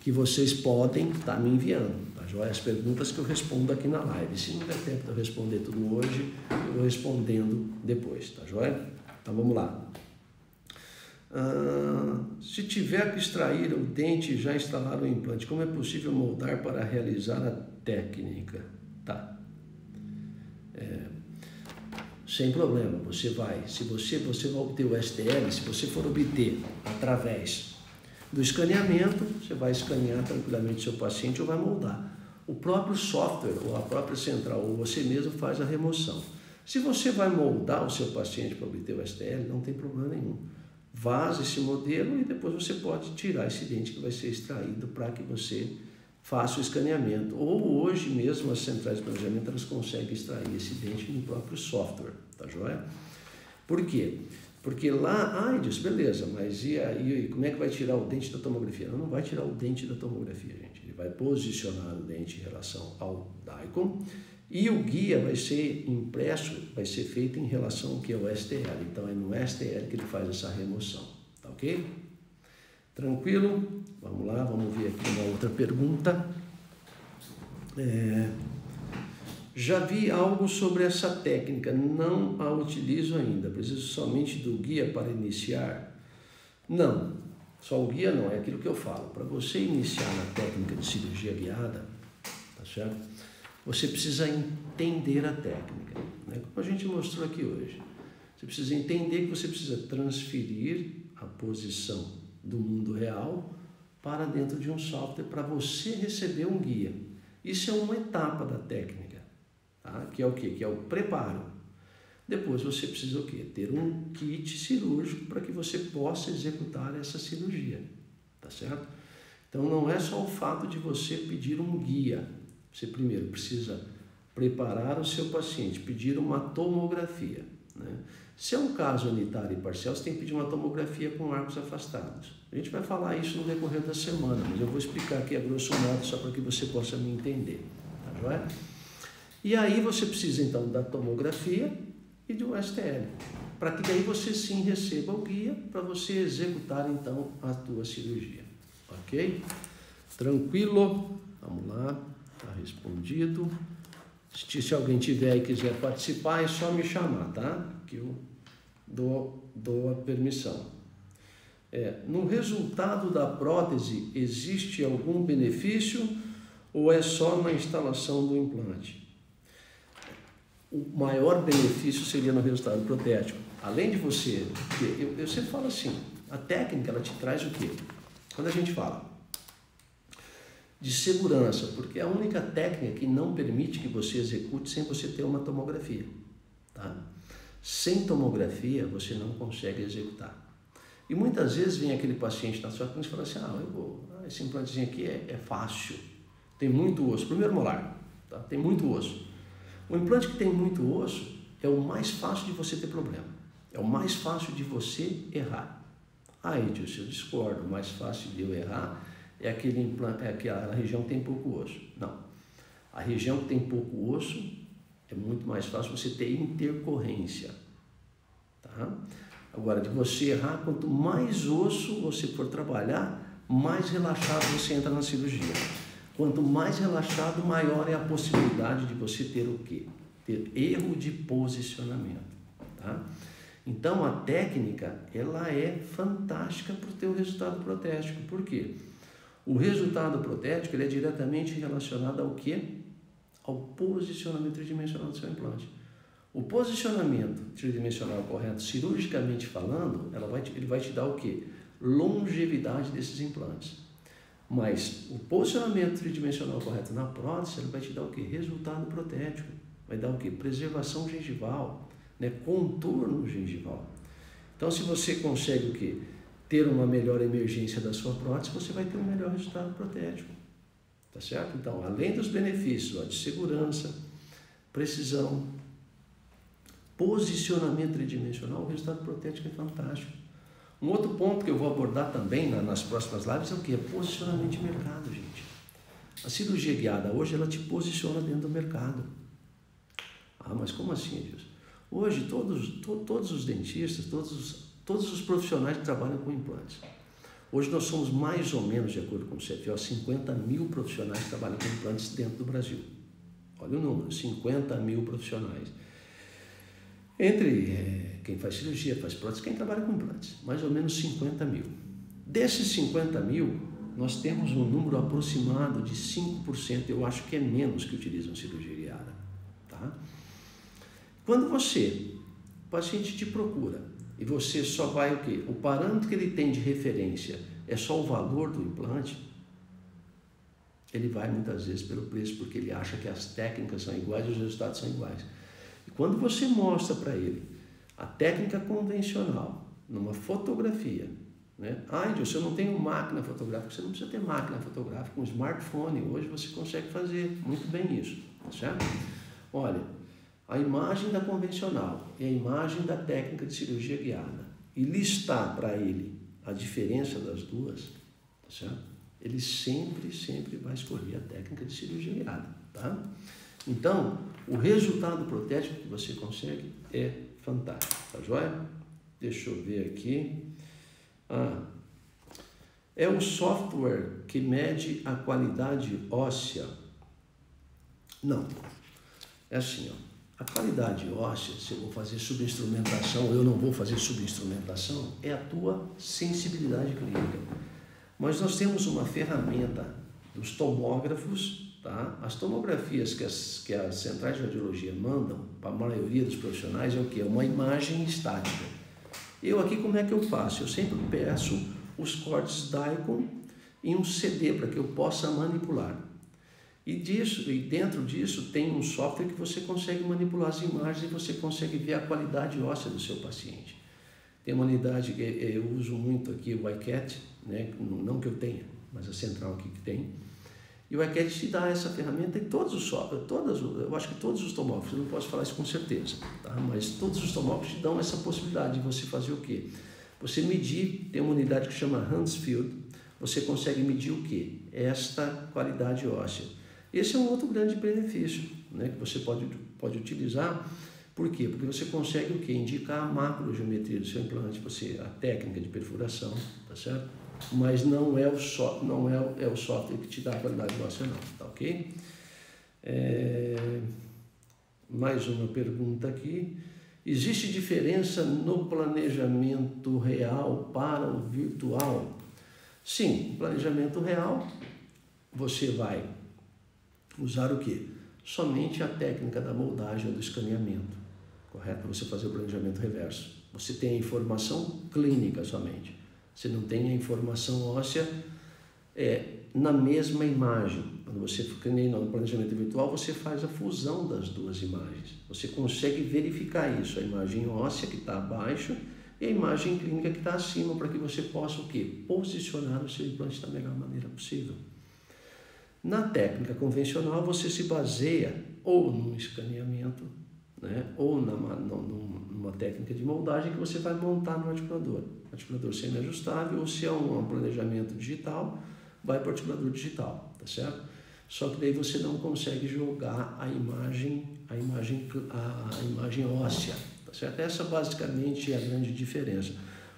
que vocês podem estar me enviando, tá joia? As perguntas que eu respondo aqui na live. Se não der tempo de eu responder tudo hoje, eu vou respondendo depois, tá joia? Então, vamos lá. Se tiver que extrair o dente e já instalar o implante, como é possível moldar para realizar a técnica? Tá. Sem problema, se você vai obter o STL, se você for obter através do escaneamento, você vai escanear tranquilamente o seu paciente ou vai moldar. O próprio software ou a própria central ou você mesmo faz a remoção. Se você vai moldar o seu paciente para obter o STL, não tem problema nenhum. Vaza esse modelo e depois você pode tirar esse dente que vai ser extraído para que você faça o escaneamento. Ou hoje mesmo as centrais de planejamento elas conseguem extrair esse dente no próprio software, tá joia? Por quê? Porque lá, diz, beleza, mas e aí, como é que vai tirar o dente da tomografia? Não vai tirar o dente da tomografia, gente. Ele vai posicionar o dente em relação ao DICOM e o guia vai ser impresso, vai ser feito em relação ao que é o STL. Então é no STL que ele faz essa remoção, tá ok? Tranquilo? Vamos lá, vamos ver aqui uma outra pergunta. Já vi algo sobre essa técnica, não a utilizo ainda. Preciso somente do guia para iniciar? Não, só o guia não, é aquilo que eu falo. Para você iniciar na técnica de cirurgia guiada, tá certo? Você precisa entender a técnica, né? Como a gente mostrou aqui hoje. Você precisa entender que você precisa transferir a posição do mundo real para dentro de um software para você receber um guia. Isso é uma etapa da técnica, tá? Que é o quê? Que é o preparo. Depois você precisa o quê? Ter um kit cirúrgico para que você possa executar essa cirurgia, tá certo? Então não é só o fato de você pedir um guia. Você primeiro precisa preparar o seu paciente, pedir uma tomografia, né? Se é um caso unitário e parcial, você tem que pedir uma tomografia com arcos afastados. A gente vai falar isso no decorrer da semana, mas eu vou explicar aqui a grosso modo só para que você possa me entender, tá joia? E aí você precisa então da tomografia e do STL, para que daí você sim receba o guia para você executar então a tua cirurgia, ok? Tranquilo? Vamos lá. Está respondido. Se alguém tiver e quiser participar, é só me chamar, tá? Que eu dou a permissão. No resultado da prótese, existe algum benefício ou é só na instalação do implante? O maior benefício seria no resultado protético. Além de você... Eu sempre falo assim, a técnica, ela te traz o quê? Quando a gente fala de segurança, porque é a única técnica que não permite que você execute sem você ter uma tomografia, tá? Sem tomografia, você não consegue executar. E muitas vezes vem aquele paciente na sua clínica e fala assim, esse implantezinho aqui é fácil, tem muito osso, primeiro molar, tá? Tem muito osso. O implante que tem muito osso é o mais fácil de você ter problema. É o mais fácil de você errar. Aí, Edilson, eu discordo. O mais fácil de eu errar é aquele implante, é aquela região que tem pouco osso. Não. A região que tem pouco osso é muito mais fácil você ter intercorrência. Tá? Agora, de você errar, quanto mais osso você for trabalhar, mais relaxado você entra na cirurgia. Quanto mais relaxado, maior é a possibilidade de você ter o quê? Ter erro de posicionamento. Tá? Então, a técnica, ela é fantástica para o teu resultado protético. Por quê? O resultado protético ele é diretamente relacionado ao quê? Ao posicionamento tridimensional do seu implante. O posicionamento tridimensional correto, cirurgicamente falando, ele vai te dar o quê? Longevidade desses implantes. Mas o posicionamento tridimensional correto na prótese, ele vai te dar o quê? Resultado protético. Vai dar o quê? Preservação gengival, né? Contorno gengival. Então, se você consegue o quê? Ter uma melhor emergência da sua prótese, você vai ter um melhor resultado protético. Tá certo? Então, além dos benefícios ó, de segurança, precisão, posicionamento tridimensional, o resultado protético é fantástico. Um outro ponto que eu vou abordar também nas próximas lives é o que? É posicionamento de mercado, gente. A cirurgia guiada hoje, ela te posiciona dentro do mercado. Ah, mas como assim, Edilson? Hoje, todos os dentistas, todos os profissionais que trabalham com implantes. Hoje nós somos mais ou menos, de acordo com o CFO, 50 mil profissionais que trabalham com implantes dentro do Brasil. Olha o número, 50 mil profissionais. Entre quem faz cirurgia, faz prótese, quem trabalha com implantes, mais ou menos 50 mil. Desses 50 mil, nós temos um número aproximado de 5%, eu acho que é menos que utilizam cirurgia guiada. Tá? Quando o paciente te procura e você só vai o quê? O parâmetro que ele tem de referência é só o valor do implante, ele vai muitas vezes pelo preço, porque ele acha que as técnicas são iguais e os resultados são iguais. E quando você mostra para ele a técnica convencional, numa fotografia, né? Ah, Edilson, eu não tenho máquina fotográfica. Você não precisa ter máquina fotográfica. Com um smartphone, hoje você consegue fazer muito bem isso, certo? Olha, a imagem da convencional e a imagem da técnica de cirurgia guiada e listar para ele a diferença das duas, certo? Ele sempre vai escolher a técnica de cirurgia guiada, tá? Então, o resultado protético que você consegue é fantástico, tá joia? Deixa eu ver aqui. É um software que mede a qualidade óssea? Não. É assim, ó. A qualidade óssea, se eu vou fazer subinstrumentação ou eu não vou fazer subinstrumentação, é a tua sensibilidade clínica. Mas nós temos uma ferramenta dos tomógrafos, tá? As tomografias que as centrais de radiologia mandam para a maioria dos profissionais é o quê? É uma imagem estática. Eu aqui como é que eu faço? Eu sempre peço os cortes Dicom em um CD para que eu possa manipular. E dentro disso tem um software que você consegue manipular as imagens e você consegue ver a qualidade óssea do seu paciente. Tem uma unidade que eu uso muito aqui, o iCat, né? Não que eu tenha, mas a central aqui que tem. E o iCat te dá essa ferramenta e todos os softwares, eu acho que todos os tomógrafos, eu não posso falar isso com certeza, tá? Mas todos os tomógrafos te dão essa possibilidade de você fazer o quê? Você medir, tem uma unidade que chama Hansfield, você consegue medir o quê? Esta qualidade óssea. Esse é um outro grande benefício, né, que você pode utilizar. Por quê? Porque você consegue o quê? Indicar a macrogeometria do seu implante, a técnica de perfuração, tá certo? Mas não é o software que te dá a qualidade óssea, não, tá ok? Mais uma pergunta aqui. Existe diferença no planejamento real para o virtual? Sim, no planejamento real você vai usar o quê? Somente a técnica da moldagem ou do escaneamento, correto? Para você fazer o planejamento reverso. Você tem a informação clínica somente. Você não tem a informação óssea na mesma imagem. Quando você fica no planejamento virtual, você faz a fusão das duas imagens. Você consegue verificar isso, a imagem óssea que está abaixo e a imagem clínica que está acima, para que você possa o quê? Posicionar o seu implante da melhor maneira possível. Na técnica convencional, você se baseia ou num escaneamento, né? Ou numa técnica de moldagem que você vai montar no articulador. Articulador semi-ajustável, ou se é um planejamento digital, vai para o articulador digital, tá certo? Só que daí você não consegue jogar a imagem óssea, tá certo? Essa basicamente é a grande diferença.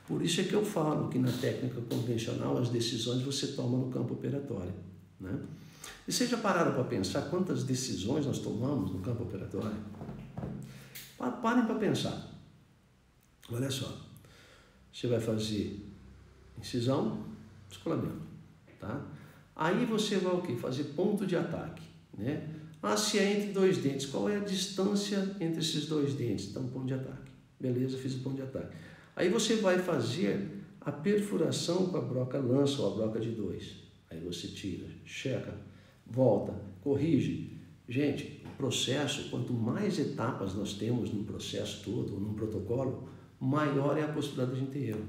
Por isso é que eu falo que na técnica convencional as decisões você toma no campo operatório, né? E vocês já pararam para pensar quantas decisões nós tomamos no campo operatório? Parem para pensar. Olha só, você vai fazer incisão, descolamento, tá? Aí você vai o quê? Fazer ponto de ataque, né? Se é entre dois dentes, qual é a distância entre esses dois dentes? Então, ponto de ataque. Beleza, fiz o ponto de ataque. Aí você vai fazer a perfuração com a broca lança ou a broca de 2. Aí você tira, checa, volta, corrige. Gente, o processo, quanto mais etapas nós temos num processo todo, num protocolo, maior é a possibilidade de a gente ter erro.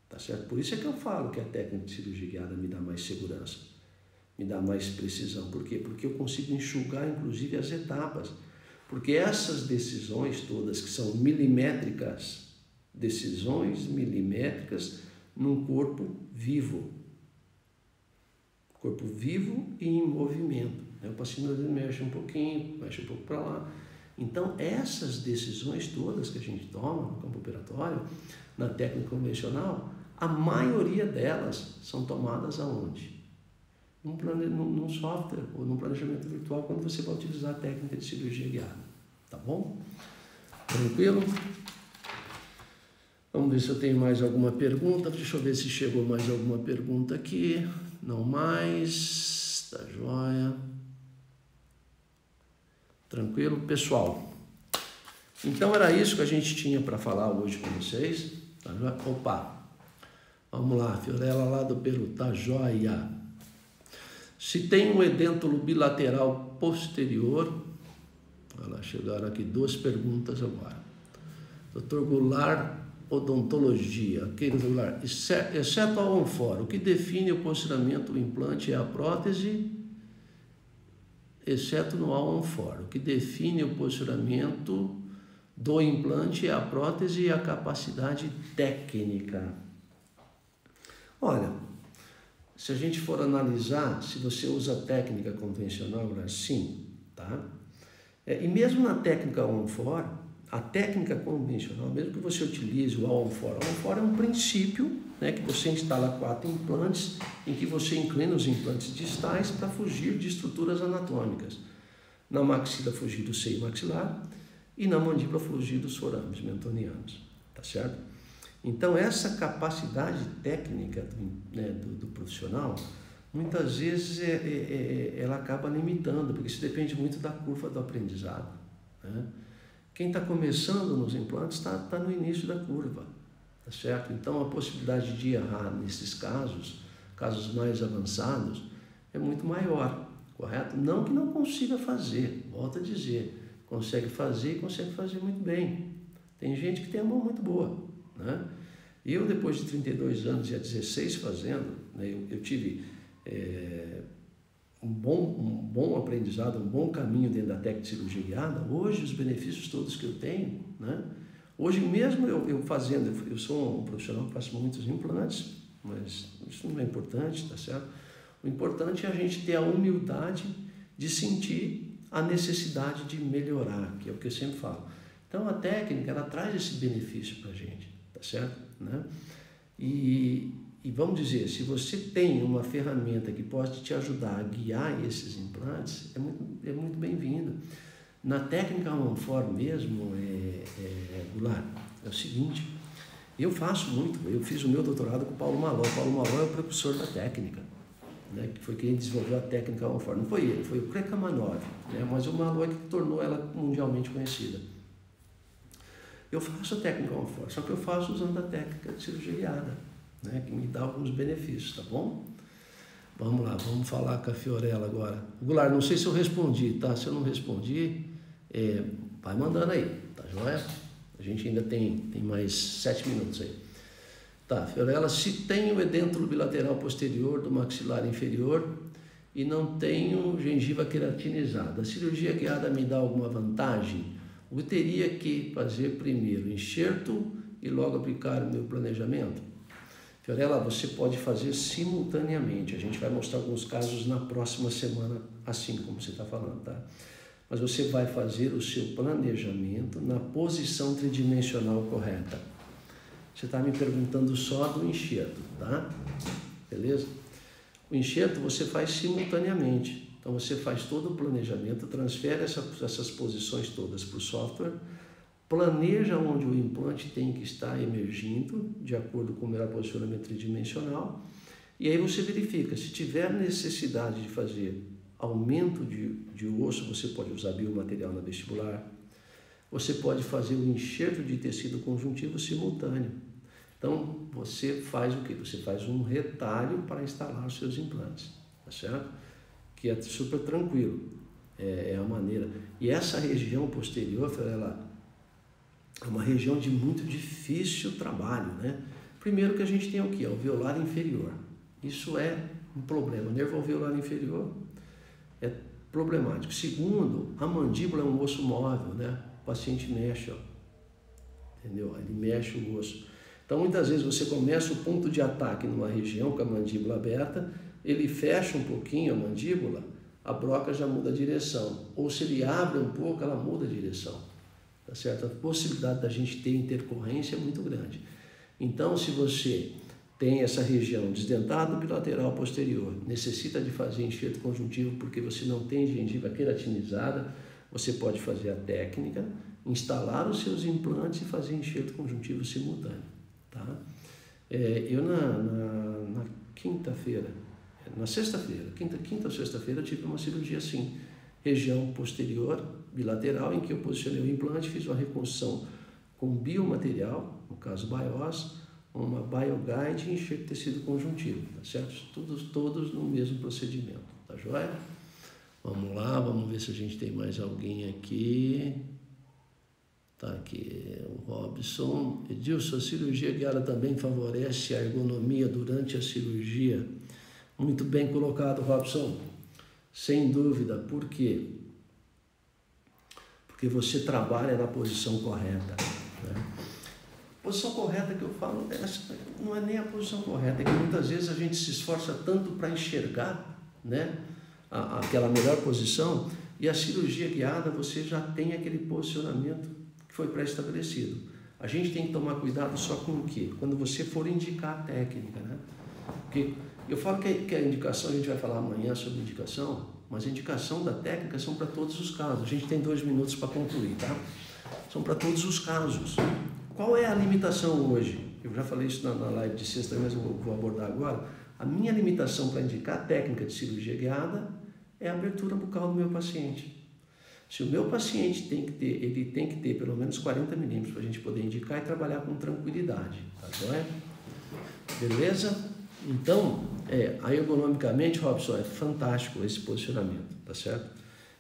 Tá certo? Por isso é que eu falo que a técnica de cirurgia guiada me dá mais segurança, me dá mais precisão. Por quê? Porque eu consigo enxugar, inclusive, as etapas. Porque essas decisões todas, que são milimétricas, decisões milimétricas num corpo vivo. Corpo vivo e em movimento. O paciente mexe um pouquinho, mexe um pouco para lá. Então, essas decisões todas que a gente toma no campo operatório, na técnica convencional, a maioria delas são tomadas aonde? Num software ou num planejamento virtual, quando você vai utilizar a técnica de cirurgia guiada. Tá bom? Tranquilo? Vamos ver se eu tenho mais alguma pergunta. Deixa eu ver se chegou mais alguma pergunta aqui. Não mais. Tá joia. Tranquilo? Pessoal, então era isso que a gente tinha para falar hoje com vocês. Tá joia? Opa! Vamos lá, Fiorella lá do Peru. Tá joia. Se tem um edêntulo bilateral posterior... Olha lá, chegaram aqui 2 perguntas agora. Dr. Goulart, odontologia. Ok, Dr. Goulart. Exceto a onfora, o que define o posicionamento do implante é a prótese, exceto no onfora. O que define o posicionamento do implante é a prótese e a capacidade técnica. Olha, se a gente for analisar, se você usa técnica convencional, sim, tá? E mesmo na técnica on-for, a técnica convencional, mesmo que você utilize o on-for é um princípio, né, que você instala 4 implantes, em que você inclina os implantes distais para fugir de estruturas anatômicas. Na maxila fugir do seio maxilar e na mandíbula fugir dos forames mentonianos, tá certo? Então essa capacidade técnica do profissional, muitas vezes ela acaba limitando, porque isso depende muito da curva do aprendizado, né? Quem está começando nos implantes está no início da curva, tá certo? Então a possibilidade de errar nesses casos mais avançados, é muito maior, correto? Não que não consiga fazer, volto a dizer, consegue fazer e consegue fazer muito bem. Tem gente que tem a mão muito boa, né? Eu, depois de 32 anos e há 16 fazendo, né, eu tive um bom aprendizado, um bom caminho dentro da técnica de cirurgia guiada. Hoje, os benefícios todos que eu tenho, né? Hoje mesmo eu fazendo, eu sou um profissional que faço muitos implantes, mas isso não é importante, tá certo? O importante é a gente ter a humildade de sentir a necessidade de melhorar, que é o que eu sempre falo. Então, a técnica, ela traz esse benefício para a gente, tá certo? Né? E vamos dizer, se você tem uma ferramenta que pode te ajudar a guiar esses implantes, é muito bem-vindo. Na técnica on-for mesmo, Goulart, é o seguinte, eu fiz o meu doutorado com o Paulo Maló. O Paulo Maló é o precursor da técnica, né, que foi quem desenvolveu a técnica on-for. Não foi ele, foi o Krekamanov, né, mas o Maló é que tornou ela mundialmente conhecida. Eu faço a técnica on-for, só que eu faço usando a técnica de cirurgia guiada, né, que me dá alguns benefícios, tá bom? Vamos lá, vamos falar com a Fiorella agora. Goulart, não sei se eu respondi, tá? Se eu não respondi, vai mandando aí, tá joia? A gente ainda tem mais 7 minutos aí. Tá, Fiorella, se tem o edêntulo bilateral posterior do maxilar inferior e não tenho gengiva queratinizada. A cirurgia guiada me dá alguma vantagem? Eu teria que fazer primeiro enxerto e logo aplicar o meu planejamento? Fiorella, você pode fazer simultaneamente. A gente vai mostrar alguns casos na próxima semana, assim como você está falando, tá? Mas você vai fazer o seu planejamento na posição tridimensional correta. Você está me perguntando só do enxerto, tá? Beleza? O enxerto você faz simultaneamente. Então você faz todo o planejamento, transfere essas posições todas para o software, planeja onde o implante tem que estar emergindo, de acordo com o melhor posicionamento tridimensional, e aí você verifica, se tiver necessidade de fazer aumento de osso, você pode usar biomaterial na vestibular, você pode fazer o enxerto de tecido conjuntivo simultâneo. Então, você faz o quê? Você faz um retalho para instalar os seus implantes, tá certo? Que é super tranquilo, é a maneira. E essa região posterior, ela é uma região de muito difícil trabalho, né? Primeiro que a gente tem o quê? O alveolar inferior. Isso é um problema. O nervo alveolar inferior é problemático. Segundo, a mandíbula é um osso móvel, né? O paciente mexe, ó. Entendeu? Ele mexe o osso. Então, muitas vezes você começa o ponto de ataque numa região com a mandíbula aberta, ele fecha um pouquinho a mandíbula, a broca já muda a direção. Ou se ele abre um pouco, ela muda a direção. Tá certo? A possibilidade da gente ter intercorrência é muito grande. Então, se você tem essa região desdentada bilateral posterior, necessita de fazer enxerto conjuntivo porque você não tem gengiva queratinizada, você pode fazer a técnica, instalar os seus implantes e fazer enxerto conjuntivo simultâneo. Tá? Eu na quinta-feira, na sexta-feira, quinta ou sexta-feira, eu tive uma cirurgia assim, região posterior bilateral, em que eu posicionei o implante, fiz uma reconstrução com biomaterial, no caso BIOS, uma BioGuide e enxerto de tecido conjuntivo, tá certo? Todos no mesmo procedimento, tá joia? Vamos lá, vamos ver se a gente tem mais alguém aqui. Tá aqui, o Robson. Edilson, a cirurgia guiada também favorece a ergonomia durante a cirurgia? Muito bem colocado, Robson. Sem dúvida. Por quê? Porque você trabalha na posição correta, né? Posição correta que eu falo, não é nem a posição correta, é que muitas vezes a gente se esforça tanto para enxergar, né, aquela melhor posição, e a cirurgia guiada você já tem aquele posicionamento que foi pré-estabelecido. A gente tem que tomar cuidado só com o quê? Quando você for indicar a técnica, né? Porque eu falo que a indicação, a gente vai falar amanhã sobre indicação, mas a indicação da técnica são para todos os casos. A gente tem 2 minutos para concluir, tá? São para todos os casos. Qual é a limitação hoje? Eu já falei isso na live de sexta, mas eu vou abordar agora. A minha limitação para indicar a técnica de cirurgia guiada é a abertura bucal do meu paciente. Se o meu paciente tem que ter pelo menos 40 milímetros para a gente poder indicar e trabalhar com tranquilidade, tá joia? Beleza? Então, ergonomicamente, Robson, é fantástico esse posicionamento, tá certo?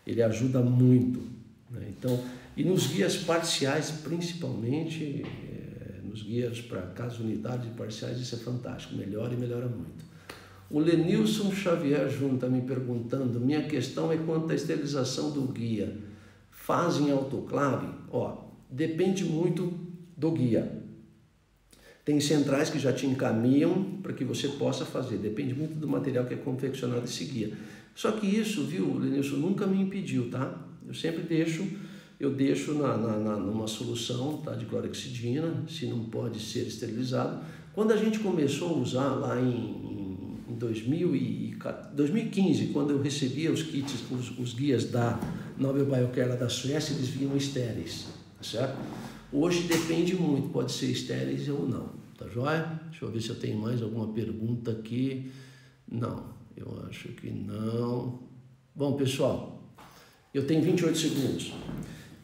Ele ajuda muito, né? Então, e nos guias parciais, principalmente, nos guias para casos unitários e parciais, isso é fantástico, melhora e melhora muito. O Lenilson Xavier Júnior está me perguntando, minha questão é quanto à esterilização do guia. Fazem autoclave? Depende muito do guia. Tem centrais que já te encaminham para que você possa fazer, depende muito do material que é confeccionado esse guia. Só que isso, viu, Lenilson, nunca me impediu, tá? Eu sempre deixo numa solução, tá, de clorexidina, se não pode ser esterilizado. Quando a gente começou a usar lá em 2015, quando eu recebia os kits, os guias da Nobel Biocare lá da Suécia, eles vinham estéreis, tá certo? Hoje depende muito, pode ser estéreis ou não, tá joia? Deixa eu ver se eu tenho mais alguma pergunta aqui. Não, eu acho que não. Bom, pessoal, eu tenho 28 segundos.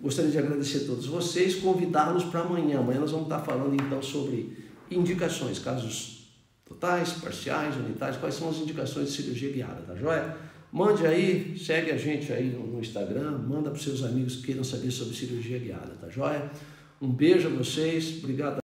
Gostaria de agradecer a todos vocês, convidá-los para amanhã. Amanhã nós vamos estar falando então sobre indicações, casos totais, parciais, unitários, quais são as indicações de cirurgia guiada, tá joia? Mande aí, segue a gente aí no Instagram, manda para os seus amigos que queiram saber sobre cirurgia guiada, tá joia? Um beijo a vocês, obrigado.